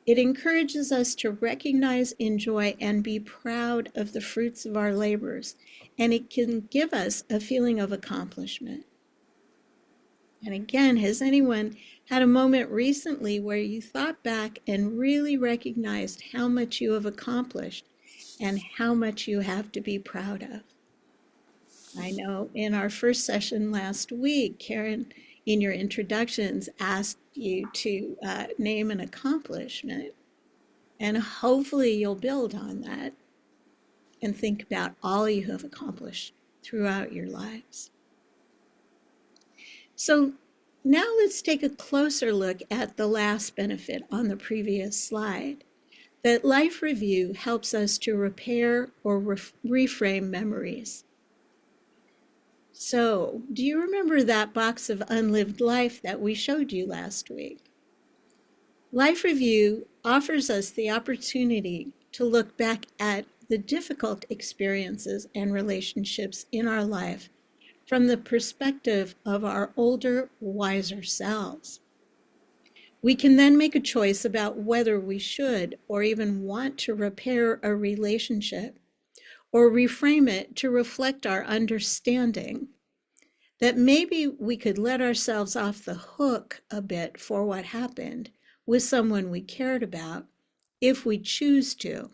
It encourages us to recognize, enjoy, and be proud of the fruits of our labors, and it can give us a feeling of accomplishment. And again, has anyone had a moment recently where you thought back and really recognized how much you have accomplished and how much you have to be proud of? I know in our first session last week, Karen, in your introductions, asked you to name an accomplishment. And hopefully you'll build on that and think about all you have accomplished throughout your lives. So now let's take a closer look at the last benefit on the previous slide, that life review helps us to repair or reframe memories. So, do you remember that box of unlived life that we showed you last week? Life review offers us the opportunity to look back at the difficult experiences and relationships in our life from the perspective of our older, wiser selves. We can then make a choice about whether we should or even want to repair a relationship or reframe it to reflect our understanding that maybe we could let ourselves off the hook a bit for what happened with someone we cared about if we choose to.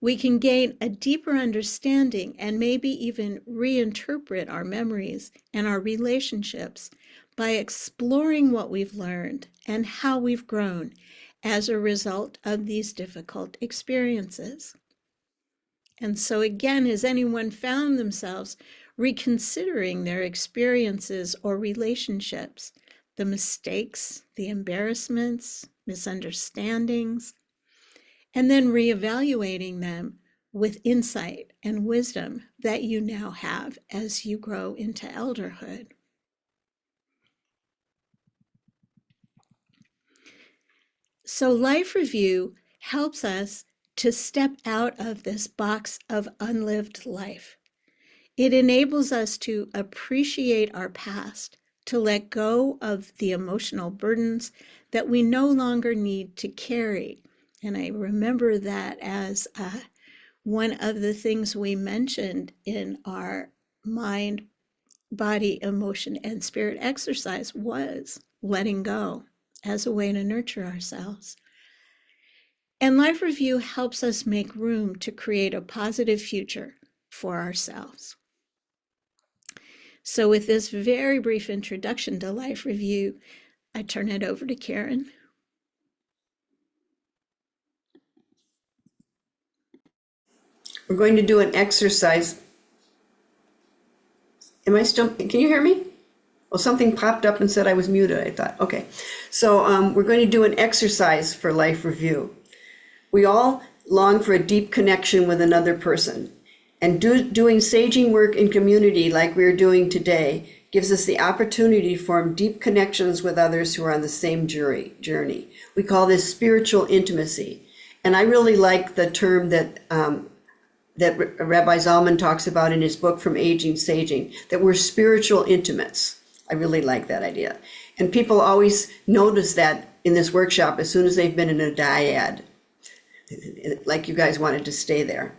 We can gain a deeper understanding and maybe even reinterpret our memories and our relationships by exploring what we've learned and how we've grown as a result of these difficult experiences. And so again, has anyone found themselves reconsidering their experiences or relationships, the mistakes, the embarrassments, misunderstandings, and then reevaluating them with insight and wisdom that you now have as you grow into elderhood? So life review helps us to step out of this box of unlived life. It enables us to appreciate our past, to let go of the emotional burdens that we no longer need to carry. And I remember that as one of the things we mentioned in our mind, body, emotion, and spirit exercise was letting go as a way to nurture ourselves. And life review helps us make room to create a positive future for ourselves. So with this very brief introduction to life review, I turn it over to Karen. We're going to do an exercise. Am I still, can you hear me? Well, something popped up and said I was muted, I thought. Okay. So we're going to do an exercise for life review. We all long for a deep connection with another person. And doing saging work in community like we're doing today gives us the opportunity to form deep connections with others who are on the same journey. We call this spiritual intimacy. And I really like the term that Rabbi Zalman talks about in his book, From Aging Saging, that we're spiritual intimates. I really like that idea. And people always notice that in this workshop as soon as they've been in a dyad, like you guys wanted to stay there.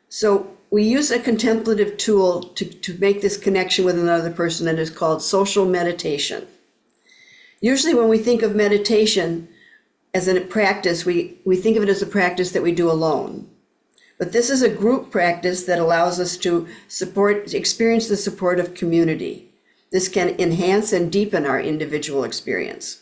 So we use a contemplative tool to make this connection with another person that is called social meditation. Usually when we think of meditation as a practice, we think of it as a practice that we do alone. But this is a group practice that allows us to experience the support of community. This can enhance and deepen our individual experience.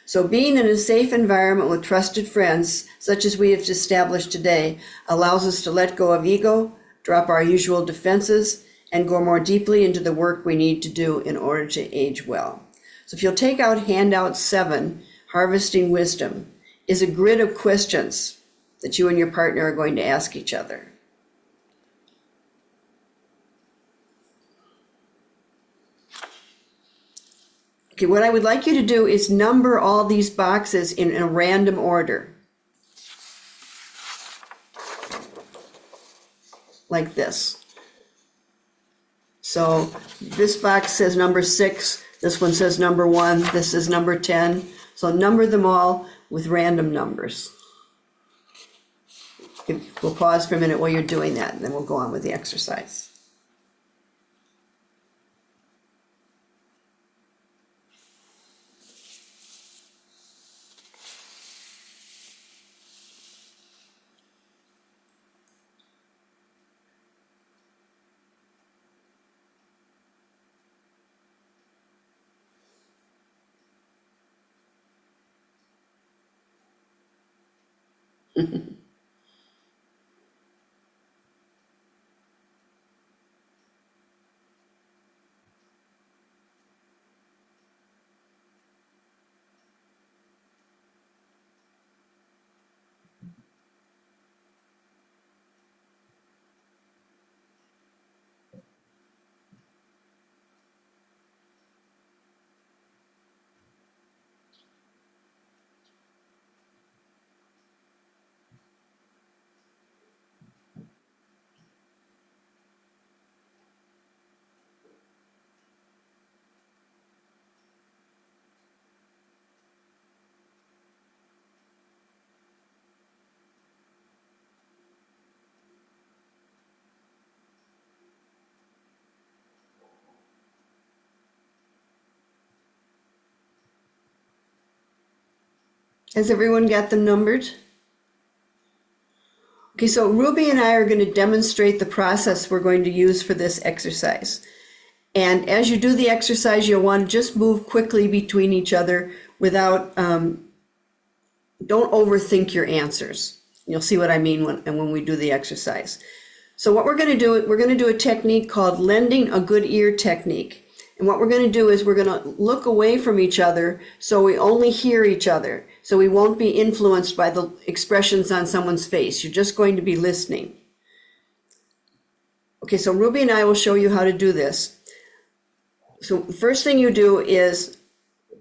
So being in a safe environment with trusted friends, such as we have established today, allows us to let go of ego, drop our usual defenses, and go more deeply into the work we need to do in order to age well. So if you'll take out handout 7, Harvesting Wisdom, is a grid of questions that you and your partner are going to ask each other. Okay, what I would like you to do is number all these boxes in a random order. Like this. So this box says number 6, this one says number 1, this is number 10. So number them all with random numbers. We'll pause for a minute while you're doing that, and then we'll go on with the exercise. Has everyone got them numbered? Okay, so Ruby and I are going to demonstrate the process we're going to use for this exercise. And as you do the exercise, you'll want to just move quickly between each other without, don't overthink your answers. You'll see what I mean when we do the exercise. So what we're going to do a technique called lending a good ear technique. And what we're going to do is we're going to look away from each other so we only hear each other. So we won't be influenced by the expressions on someone's face. You're just going to be listening. Okay, so Ruby and I will show you how to do this. So the first thing you do is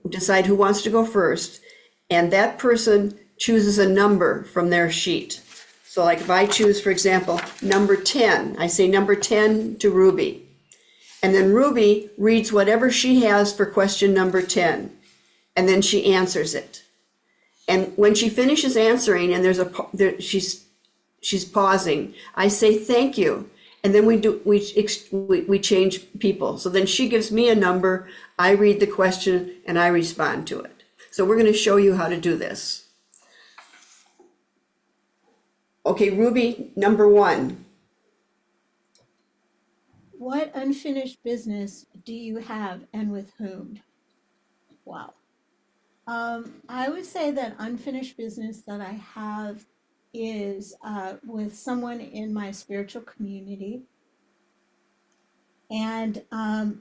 decide who wants to go first, and that person chooses a number from their sheet. So like if I choose, for example, number 10, I say number 10 to Ruby. And then Ruby reads whatever she has for question number 10, and then she answers it. And when she finishes answering, and she's pausing, I say thank you, and then we change people. So then she gives me a number, I read the question, and I respond to it. So we're going to show you how to do this. Okay, Ruby, number 1. What unfinished business do you have and with whom? Wow. I would say that unfinished business that I have is with someone in my spiritual community. And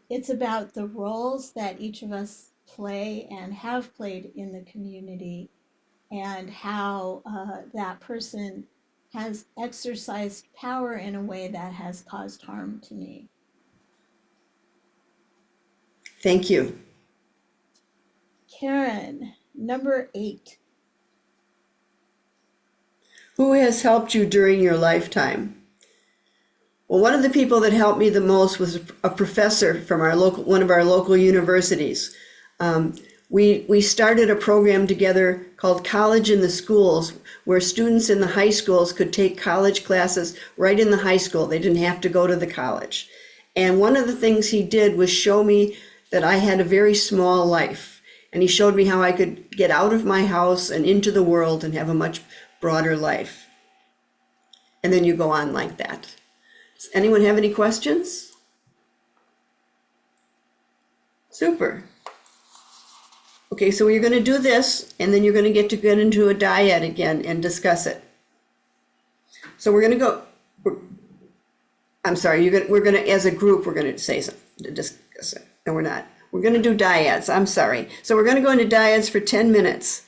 it's about the roles that each of us play and have played in the community, and how that person has exercised power in a way that has caused harm to me. Thank you. Karen, number 8. Who has helped you during your lifetime? Well, one of the people that helped me the most was a professor from one of our local universities. We started a program together called College in the Schools, where students in the high schools could take college classes right in the high school. They didn't have to go to the college. And one of the things he did was show me that I had a very small life. And he showed me how I could get out of my house and into the world and have a much broader life. And then you go on like that. Does anyone have any questions? Super. Okay, so you're going to do this, and then you're going to get into a dyad again and discuss it. So we're going to go, I'm sorry, we're going to, as a group, we're going to say something, to discuss it. No, we're not. We're going to do dyads, I'm sorry. So we're going to go into dyads for 10 minutes.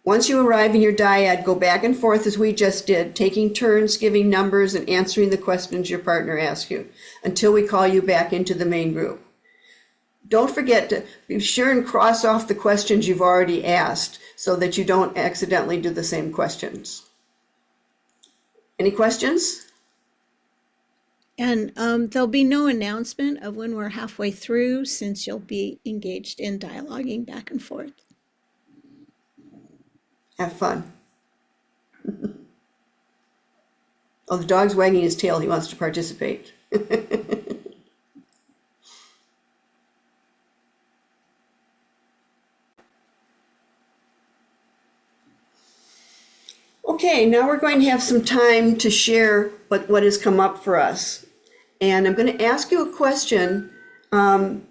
Once you arrive in your dyad, go back and forth as we just did, taking turns, giving numbers, and answering the questions your partner asks you, until we call you back into the main group. Don't forget to be sure and cross off the questions you've already asked so that you don't accidentally do the same questions. Any questions? And there'll be no announcement of when we're halfway through, since you'll be engaged in dialoguing back and forth. Have fun. Oh, the dog's wagging his tail. He wants to participate. Okay, now we're going to have some time to share what has come up for us. And I'm going to ask you a question. And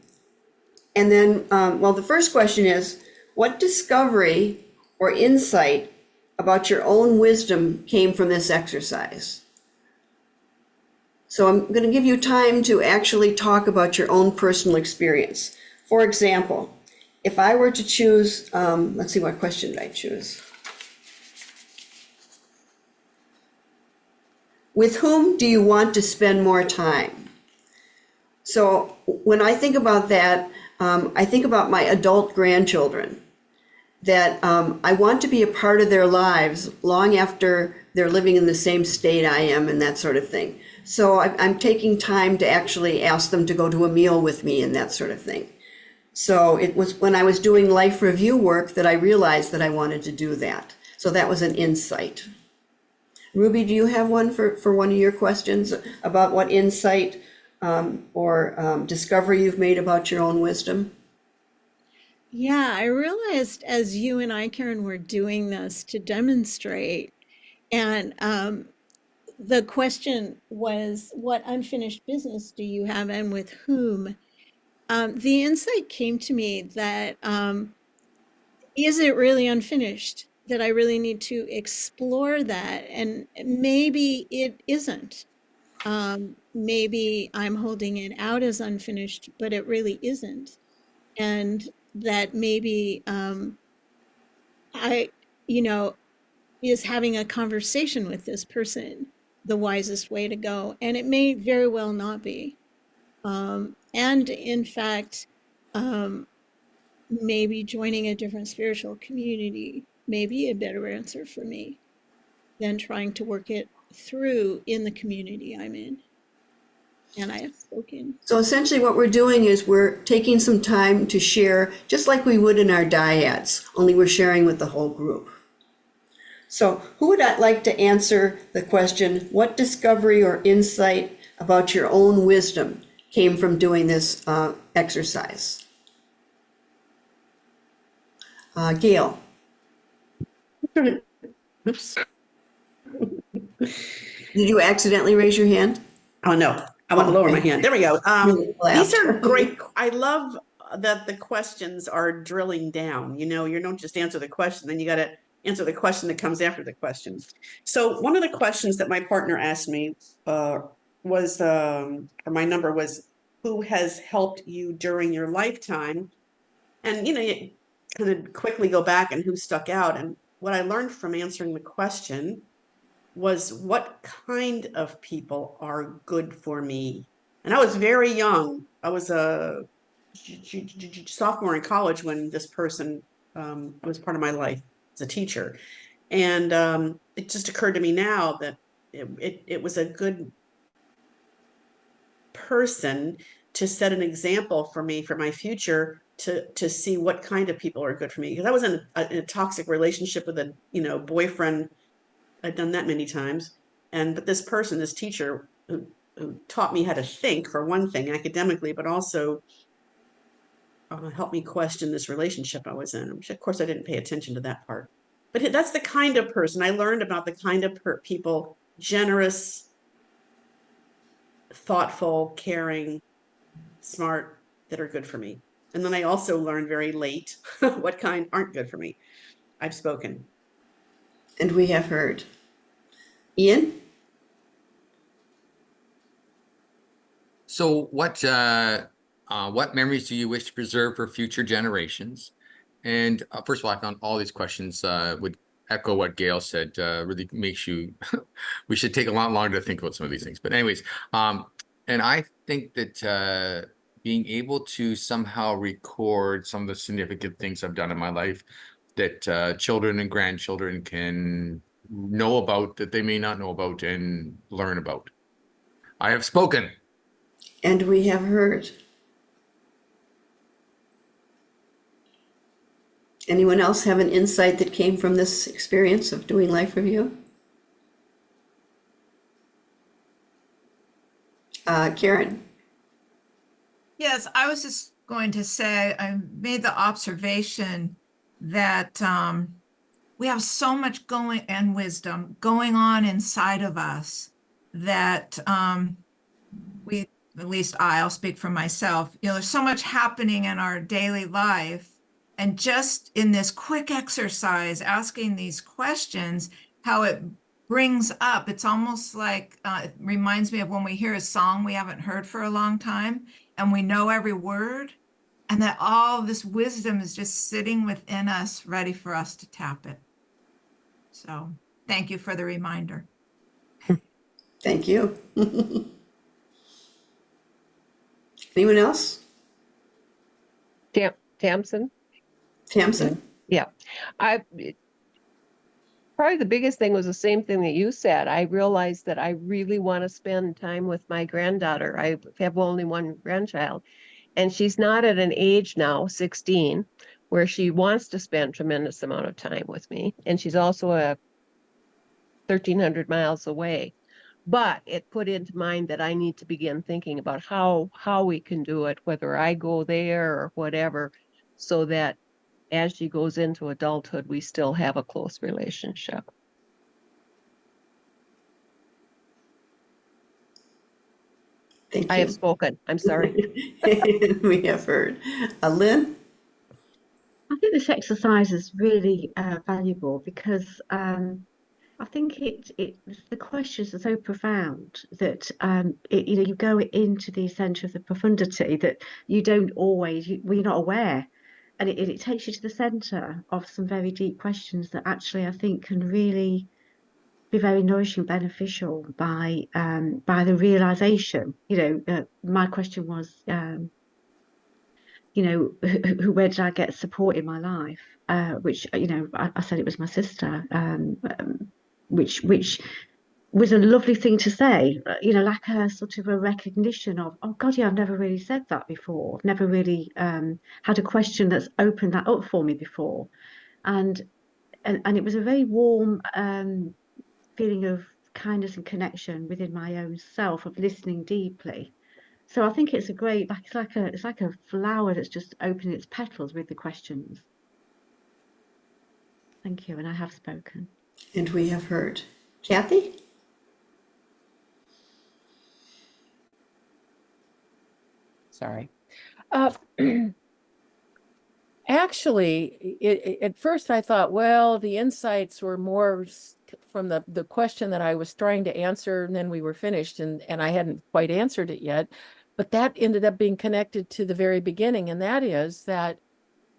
then, the first question is, what discovery or insight about your own wisdom came from this exercise? So I'm going to give you time to actually talk about your own personal experience. For example, if I were to choose, let's see, what question did I choose? With whom do you want to spend more time? So when I think about that, I think about my adult grandchildren, that I want to be a part of their lives long after they're living in the same state I am and that sort of thing. So I'm taking time to actually ask them to go to a meal with me and that sort of thing. So it was when I was doing life review work that I realized that I wanted to do that. So that was an insight. Ruby, do you have one for one of your questions about what insight or discovery you've made about your own wisdom? Yeah, I realized as you and I, Karen, were doing this to demonstrate, and the question was, what unfinished business do you have and with whom? The insight came to me that is it really unfinished? That I really need to explore that. And maybe it isn't. Maybe I'm holding it out as unfinished, but it really isn't. And that maybe I, you know, is having a conversation with this person the wisest way to go. And it may very well not be. And in fact, maybe joining a different spiritual community may be a better answer for me than trying to work it through in the community I'm in. And I have spoken. So essentially what we're doing is we're taking some time to share, just like we would in our dyads, only we're sharing with the whole group. So who would like to answer the question, what discovery or insight about your own wisdom came from doing this exercise? Gail. Oops. Did you accidentally raise your hand? Oh, no, I want to lower my hand. There we go. These are Laughed. great. I love that the questions are drilling down. You know, you don't just answer the question, then you got to answer the question that comes after the question. So one of the questions that my partner asked me was, or my number was, who has helped you during your lifetime? And, you know, you kind of quickly go back and who stuck out. And what I learned from answering the question was, what kind of people are good for me? And I was very young. I was a sophomore in college when this person was part of my life as a teacher. And it just occurred to me now that it was a good person to set an example for me for my future, to see what kind of people are good for me. Because I was in a toxic relationship with a boyfriend. I'd done that many times. But this person, this teacher, who taught me how to think, for one thing, academically, but also helped me question this relationship I was in, which of course I didn't pay attention to that part. But that's the kind of person I learned about, the kind of people, generous, thoughtful, caring, smart, that are good for me. And then I also learned very late what kind aren't good for me. I've spoken. And we have heard. Ian? So what memories do you wish to preserve for future generations? And first of all, I found all these questions would echo what Gail said. Really makes you, we should take a lot longer to think about some of these things. But anyways, and I think that being able to somehow record some of the significant things I've done in my life that children and grandchildren can know about, that they may not know about, and learn about. I have spoken. And we have heard. Anyone else have an insight that came from this experience of doing life review? Karen. Yes, I was just going to say, I made the observation that we have so much going and wisdom going on inside of us that we, at least I'll speak for myself, you know, there's so much happening in our daily life. And just in this quick exercise, asking these questions, how it brings up, it's almost like, it reminds me of when we hear a song we haven't heard for a long time and we know every word, and that all this wisdom is just sitting within us, ready for us to tap it. So thank you for the reminder. Thank you. Anyone else? Tamsin? Tamsin? Yeah. Probably the biggest thing was the same thing that you said. I realized that I really want to spend time with my granddaughter. I have only one grandchild, and she's not at an age now, 16, where she wants to spend tremendous amount of time with me. And she's also 1,300 miles away. But it put into mind that I need to begin thinking about how we can do it, whether I go there or whatever, so that as she goes into adulthood, we still have a close relationship. Thank I have you. spoken. I'm sorry. We have heard. Lynn? I think this exercise is really valuable because I think the questions are so profound that you go into the center of the profundity that you don't always we're not aware, and it takes you to the center of some very deep questions that actually I think can really be very nourishing, beneficial by the realization. My question was, where did I get support in my life? Which I said it was my sister, which was a lovely thing to say. Like a sort of a recognition of, oh God, yeah, I've never really said that before. I've never really had a question that's opened that up for me before, and it was a very warm feeling of kindness and connection within my own self, of listening deeply. So I think it's a great, like it's like a flower that's just opening its petals with the questions. Thank you, and I have spoken. And we have heard. Kathy? Sorry. Uh, Actually, at first I thought, well, the insights were more from the question that I was trying to answer, and then we were finished, and I hadn't quite answered it yet. But that ended up being connected to the very beginning, and that is that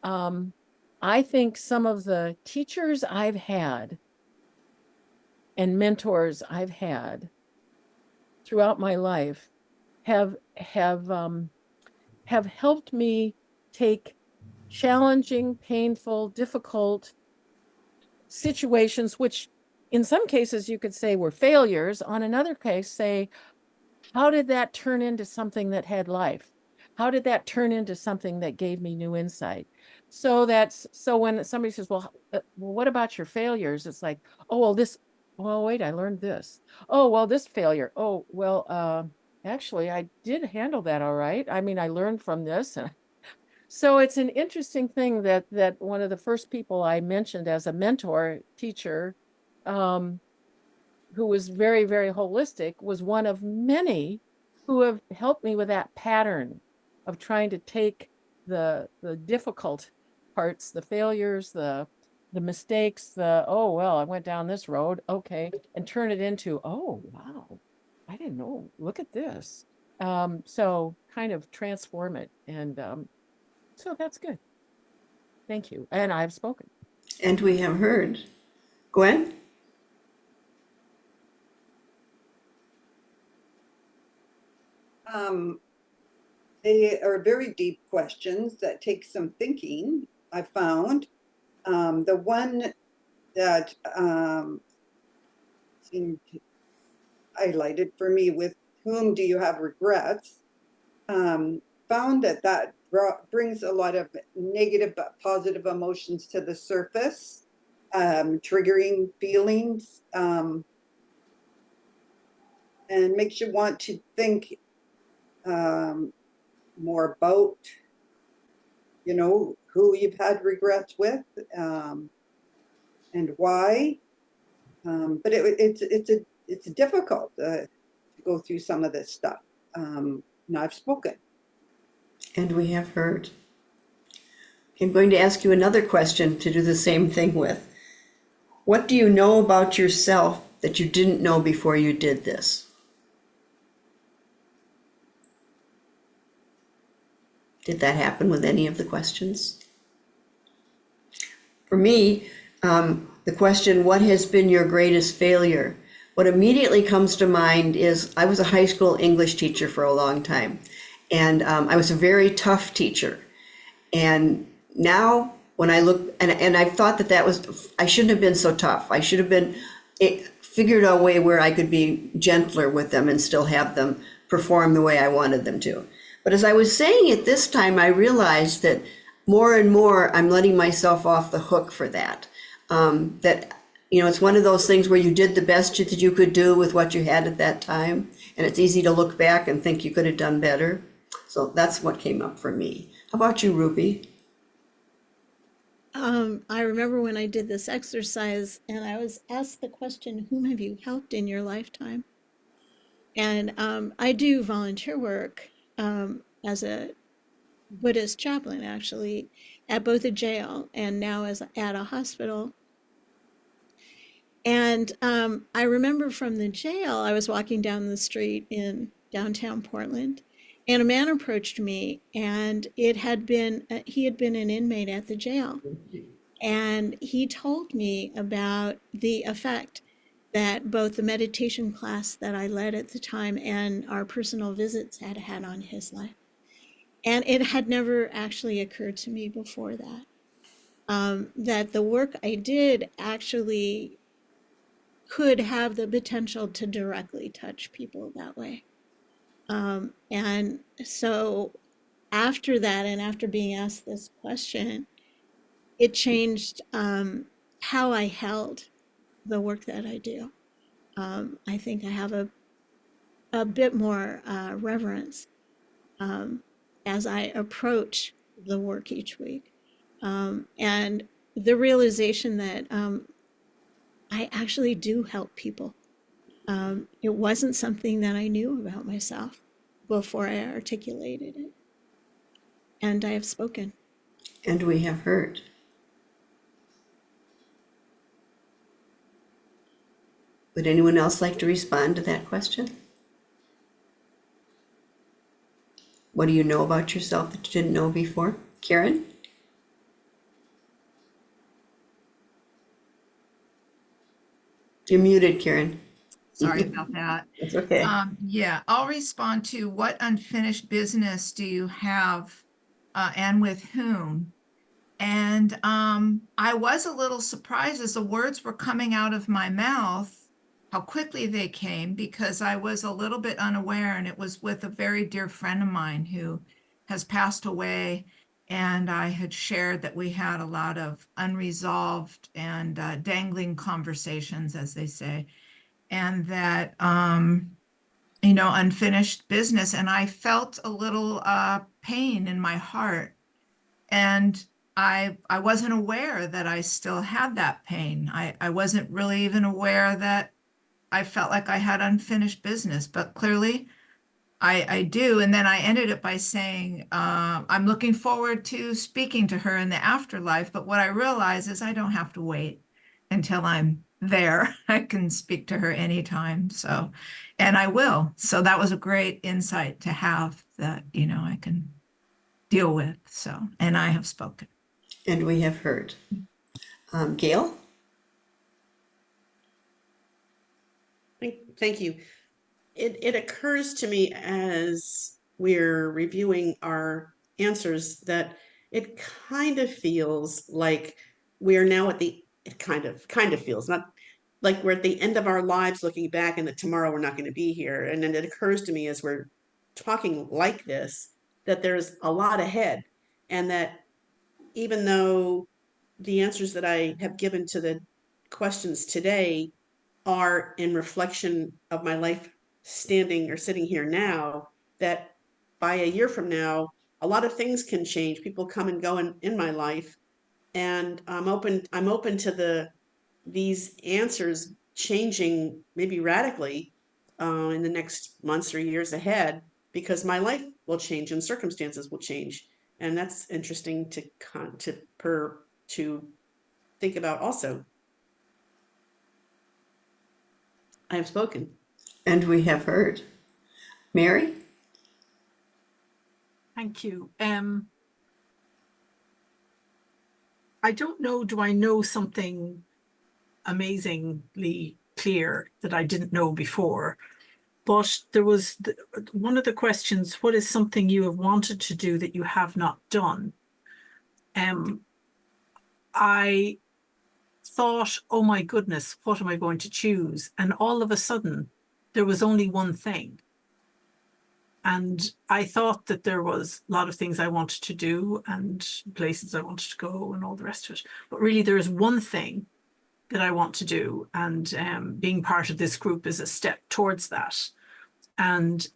I think some of the teachers I've had and mentors I've had throughout my life have helped me take challenging, painful, difficult situations, which in some cases you could say were failures. On another case, say, how did that turn into something that had life? How did that turn into something that gave me new insight? So when somebody says, well, what about your failures? It's like, oh, well, wait, I learned this. Oh, well, this failure. Oh, well, actually, I did handle that all right. I mean, I learned from this, and so it's an interesting thing that one of the first people I mentioned as a mentor teacher, who was very, very holistic, was one of many who have helped me with that pattern of trying to take the difficult parts, the failures, the mistakes, oh well, I went down this road, okay, and turn it into, oh wow, I didn't know, look at this. So kind of transform it, and so that's good. Thank you. And I've spoken. And we have heard. Gwen? They are very deep questions that take some thinking, I found. The one that seemed highlighted for me, with whom do you have regrets, found that brings a lot of negative but positive emotions to the surface, triggering feelings, and makes you want to think more about, who you've had regrets with, and why. But it's difficult to go through some of this stuff. And I've spoken. And we have heard. I'm going to ask you another question to do the same thing with. What do you know about yourself that you didn't know before you did this? Did that happen with any of the questions? For me, the question, what has been your greatest failure? What immediately comes to mind is I was a high school English teacher for a long time, and I was a very tough teacher. And now when I look, and I thought that was, I shouldn't have been so tough. I should have figured out a way where I could be gentler with them and still have them perform the way I wanted them to. But as I was saying it this time, I realized that more and more I'm letting myself off the hook for that. It's one of those things where you did the best that you could do with what you had at that time. And it's easy to look back and think you could have done better. So that's what came up for me. How about you, Ruby? I remember when I did this exercise and I was asked the question, whom have you helped in your lifetime? And I do volunteer work as a Buddhist chaplain, actually, at both a jail and now as at a hospital. And I remember from the jail, I was walking down the street in downtown Portland, and a man approached me, and he had been an inmate at the jail. And he told me about the effect that both the meditation class that I led at the time and our personal visits had had on his life. And it had never actually occurred to me before that, that the work I did actually could have the potential to directly touch people that way. And so after that, and after being asked this question, it changed how I held the work that I do. I think I have a bit more reverence as I approach the work each week. And the realization that I actually do help people. It wasn't something that I knew about myself before I articulated it. And I have spoken. And we have heard. Would anyone else like to respond to that question? What do you know about yourself that you didn't know before? Karen? You're muted, Karen. Sorry about that. It's okay. Yeah, I'll respond to what unfinished business do you have and with whom? And I was a little surprised as the words were coming out of my mouth, how quickly they came, because I was a little bit unaware, and it was with a very dear friend of mine who has passed away. And I had shared that we had a lot of unresolved and dangling conversations, as they say, and that, unfinished business. And I felt a little pain in my heart. And I wasn't aware that I still had that pain. I wasn't really even aware that I felt like I had unfinished business, but clearly I do. And then I ended it by saying, I'm looking forward to speaking to her in the afterlife. But what I realize is I don't have to wait until I'm there. I can speak to her anytime. So, and I will. So that was a great insight to have that, I can deal with. So, and I have spoken. And we have heard. Gail? Thank you. It occurs to me as we're reviewing our answers that it kind of feels like we're now at the, it kind of feels, not like we're at the end of our lives looking back and that tomorrow we're not going to be here. And then it occurs to me as we're talking like this, that there's a lot ahead, and that even though the answers that I have given to the questions today are in reflection of my life standing or sitting here now, that by a year from now, a lot of things can change. People come and go in my life. And I'm open to these answers changing maybe radically in the next months or years ahead, because my life will change and circumstances will change. And that's interesting to think about also. I have spoken. And we have heard. Mary? Thank you. I don't know, do I know something amazingly clear that I didn't know before? But there was one of the questions, what is something you have wanted to do that you have not done? I thought, oh my goodness, what am I going to choose? And all of a sudden, there was only one thing. And I thought that there was a lot of things I wanted to do and places I wanted to go and all the rest of it. But really, there is one thing that I want to do. And being part of this group is a step towards that. And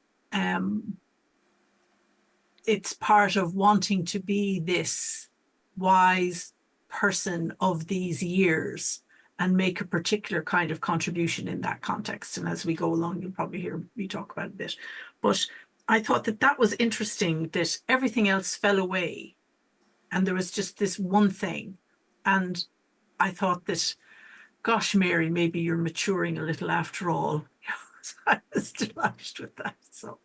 it's part of wanting to be this wise person of these years and make a particular kind of contribution in that context. And as we go along, you'll probably hear me talk about it a bit. But I thought that that was interesting, that everything else fell away and there was just this one thing. And I thought that, gosh, Mary, maybe you're maturing a little after all. I was delighted with that. So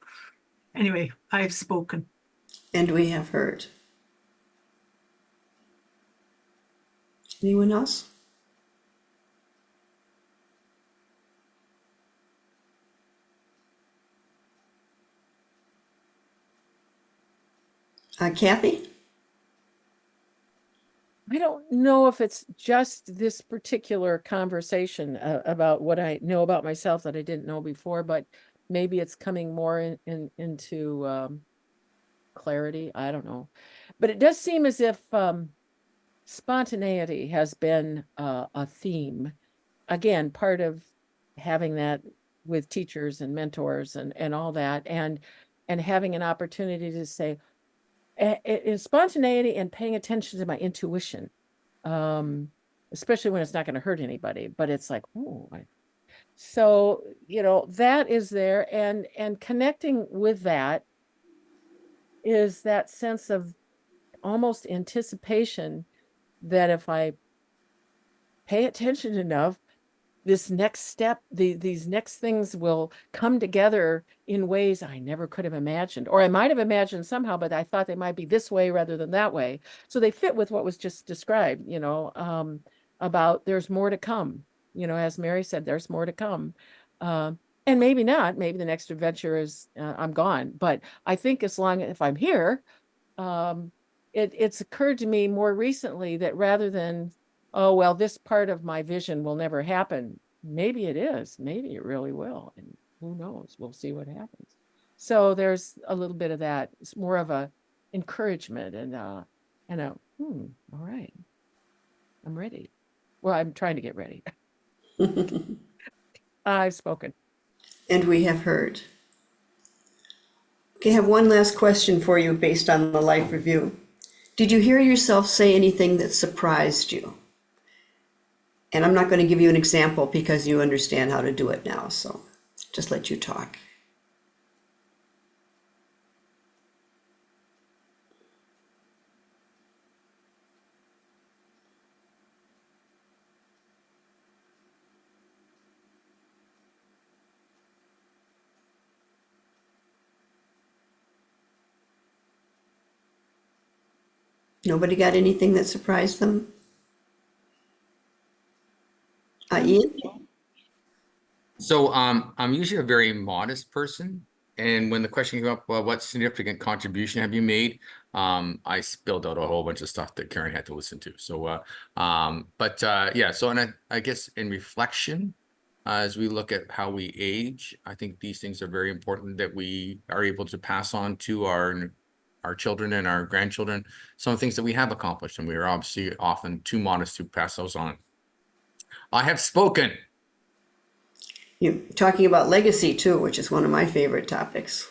anyway, I've spoken. And we have heard. Anyone else? Kathy? I don't know if it's just this particular conversation about what I know about myself that I didn't know before, but maybe it's coming more into clarity. I don't know. But it does seem as if spontaneity has been a theme. Again, part of having that with teachers and mentors and all that, and having an opportunity to say, in spontaneity and paying attention to my intuition, especially when it's not going to hurt anybody, but it's like, oh, so, that is there, and connecting with that is that sense of almost anticipation that if I pay attention enough, this next step, these next things will come together in ways I never could have imagined, or I might have imagined somehow, but I thought they might be this way rather than that way. So they fit with what was just described, about there's more to come, as Mary said, there's more to come. And maybe not, maybe the next adventure is I'm gone, but I think if I'm here, it's occurred to me more recently that rather than, oh, well, this part of my vision will never happen. Maybe it is. Maybe it really will. And who knows? We'll see what happens. So there's a little bit of that. It's more of a encouragement and all right, I'm ready. Well, I'm trying to get ready. I've spoken. And we have heard. Okay, I have one last question for you based on the life review. Did you hear yourself say anything that surprised you? And I'm not going to give you an example because you understand how to do it now, so just let you talk. Nobody got anything that surprised them? Ian? So I'm usually a very modest person. And when the question came up, well, what significant contribution have you made? I spilled out a whole bunch of stuff that Karen had to listen to. So, yeah, so, and I guess in reflection, as we look at how we age, I think these things are very important that we are able to pass on to our children and our grandchildren, some of the things that we have accomplished, and we are obviously often too modest to pass those on. I have spoken. You're talking about legacy too, which is one of my favorite topics.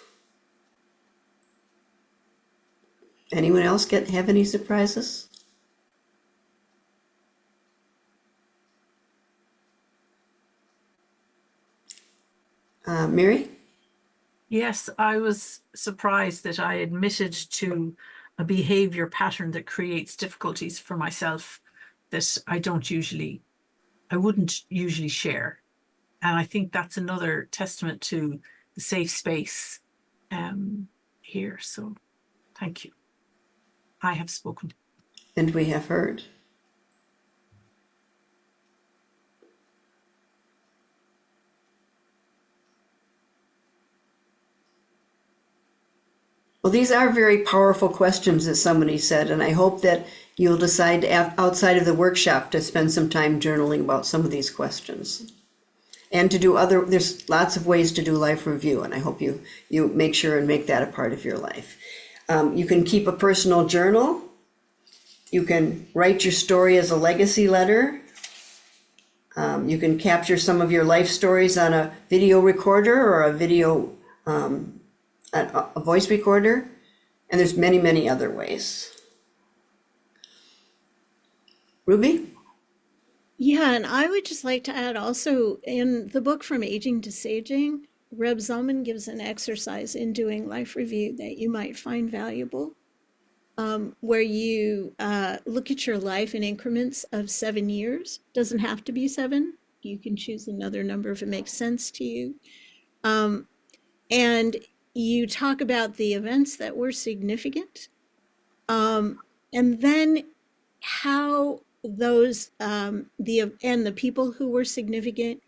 Anyone else have any surprises? Mary? Yes, I was surprised that I admitted to a behavior pattern that creates difficulties for myself that I wouldn't usually share. And I think that's another testament to the safe space here. So thank you. I have spoken. And we have heard. Well, these are very powerful questions, as somebody said, and I hope that you'll decide outside of the workshop to spend some time journaling about some of these questions. And to do there's lots of ways to do life review, and I hope you make sure and make that a part of your life. You can keep a personal journal. You can write your story as a legacy letter. You can capture some of your life stories on a video recorder or a voice recorder, and there's many, many other ways. Ruby? Yeah, and I would just like to add also in the book From Aging to Saging, Reb Zelman gives an exercise in doing life review that you might find valuable, where you look at your life in increments of 7 years. Doesn't have to be 7. You can choose another number if it makes sense to you. And you talk about the events that were significant, and then how those the people who were significant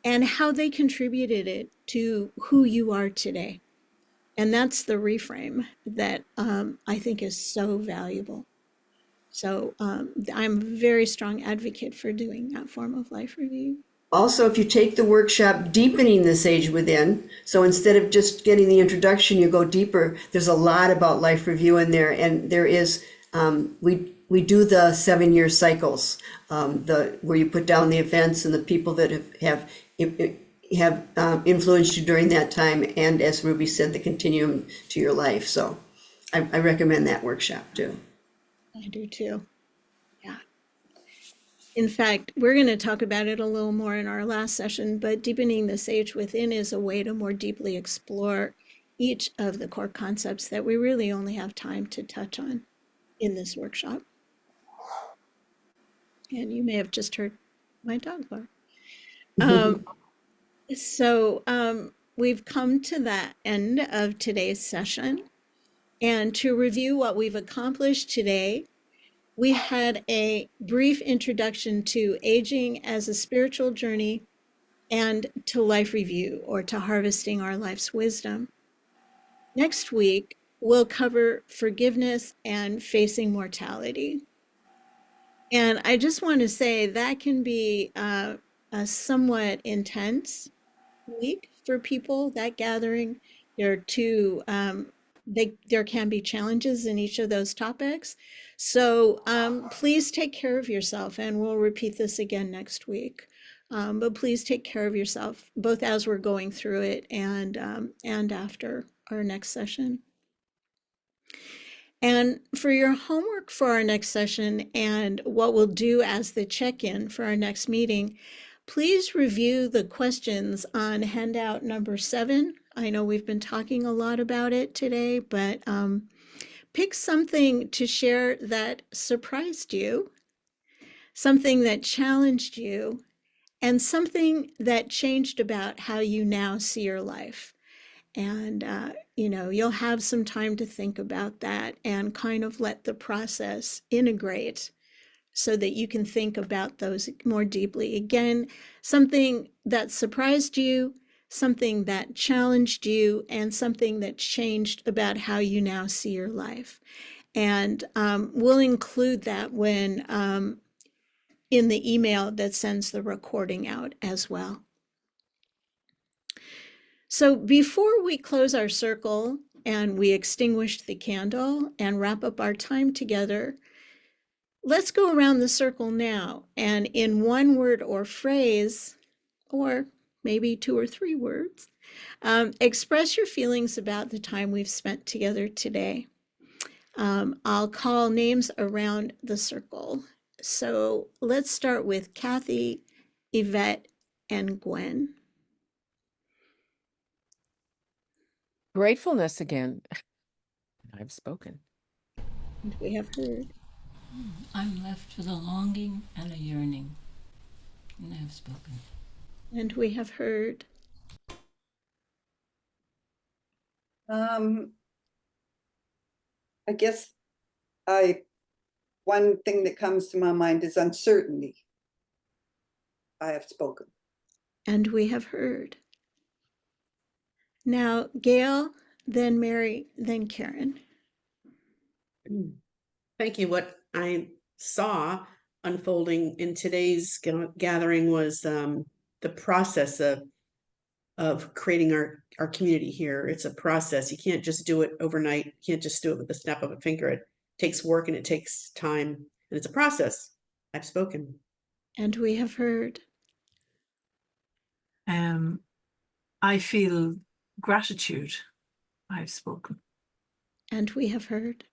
and how they contributed it to who you are today. And that's the reframe that I think is so valuable. So I'm a very strong advocate for doing that form of life review. Also, if you take the workshop Deepening the Sage Within, so instead of just getting the introduction, you go deeper, there's a lot about life review in there. And there is, we do the 7-year cycles, where you put down the events and the people that have influenced you during that time. And as Ruby said, the continuum to your life. So I recommend that workshop too. I do too. Yeah. In fact, we're going to talk about it a little more in our last session, but Deepening the Sage Within is a way to more deeply explore each of the core concepts that we really only have time to touch on in this workshop. And you may have just heard my dog bark. We've come to the end of today's session. And to review what we've accomplished today, we had a brief introduction to aging as a spiritual journey and to life review, or to harvesting our life's wisdom. Next week, we'll cover forgiveness and facing mortality. And I just want to say that can be a somewhat intense week for people, that gathering. There can be challenges in each of those topics. So please take care of yourself, and we'll repeat this again next week. But please take care of yourself, both as we're going through it and after our next session. And for your homework for our next session and what we'll do as the check-in for our next meeting, please review the questions on handout number 7. I know we've been talking a lot about it today, but pick something to share that surprised you, something that challenged you, and something that changed about how you now see your life. And, you'll have some time to think about that and kind of let the process integrate so that you can think about those more deeply. Again, something that surprised you, something that challenged you, and something that changed about how you now see your life. And we'll include that when in the email that sends the recording out as well. So before we close our circle and we extinguish the candle and wrap up our time together, let's go around the circle now, and in one word or phrase, or maybe 2 or 3 words, express your feelings about the time we've spent together today. I'll call names around the circle. So let's start with Kathy, Yvette, and Gwen. Gratefulness again. I've spoken. And we have heard. I'm left with a longing and a yearning, and I have spoken. And we have heard. I guess one thing that comes to my mind is uncertainty. I have spoken. And we have heard. Now, Gail, then Mary, then Karen. Thank you. What I saw unfolding in today's gathering was the process of creating our community here. It's a process. You can't just do it overnight. You can't just do it with the snap of a finger. It takes work and it takes time, and it's a process. I've spoken. And we have heard. I feel gratitude. I've spoken. And we have heard.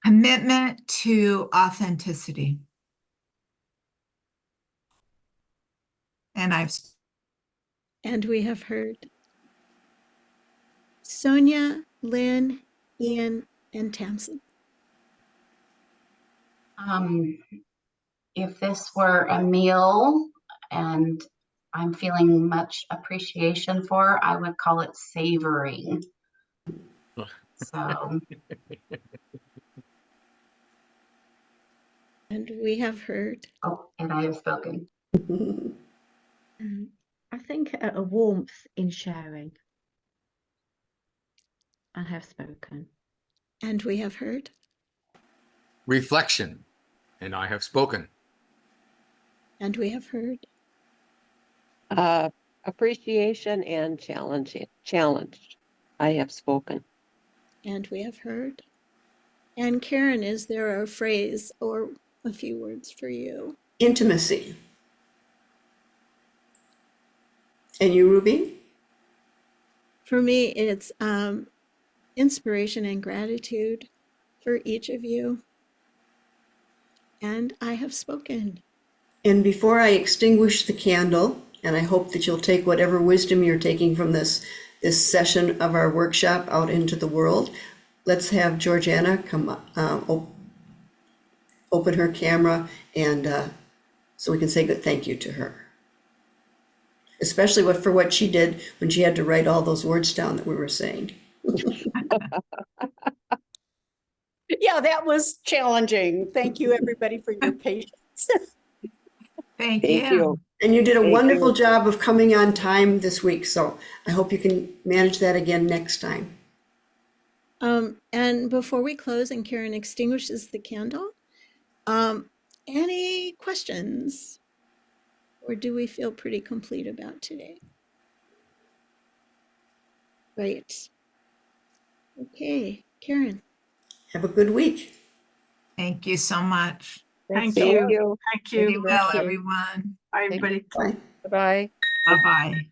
Commitment to authenticity. And And we have heard. Sonia, Lynn, Ian, and Tamsin. If this were a meal and I'm feeling much appreciation for, I would call it savoring. So, And we have heard. oh, and I have spoken. I think a warmth in sharing. I have spoken. And we have heard. Reflection, and I have spoken. And we have heard. Appreciation and challenge. I have spoken. And we have heard. And Karen, is there a phrase or a few words for you? Intimacy. And you, Ruby? For me, it's inspiration and gratitude for each of you. And I have spoken. And before I extinguish the candle, and I hope that you'll take whatever wisdom you're taking from this session of our workshop out into the world, let's have Georgiana come open her camera, and so we can say good thank you to her. Especially for what she did when she had to write all those words down that we were saying. Yeah, that was challenging. Thank you, everybody, for your patience. Thank Thank you. you. And you did a Thank wonderful you. job of coming on time this week, so I hope you can manage that again next time. And before we close and Karen extinguishes the candle, any questions? Or do we feel pretty complete about today? Great. Okay, Karen. Have a good week. Thank you so much. Thank Thank you. you. Thank Be you. well, you. everyone. Bye, everybody. Bye. Bye-bye. Bye-bye.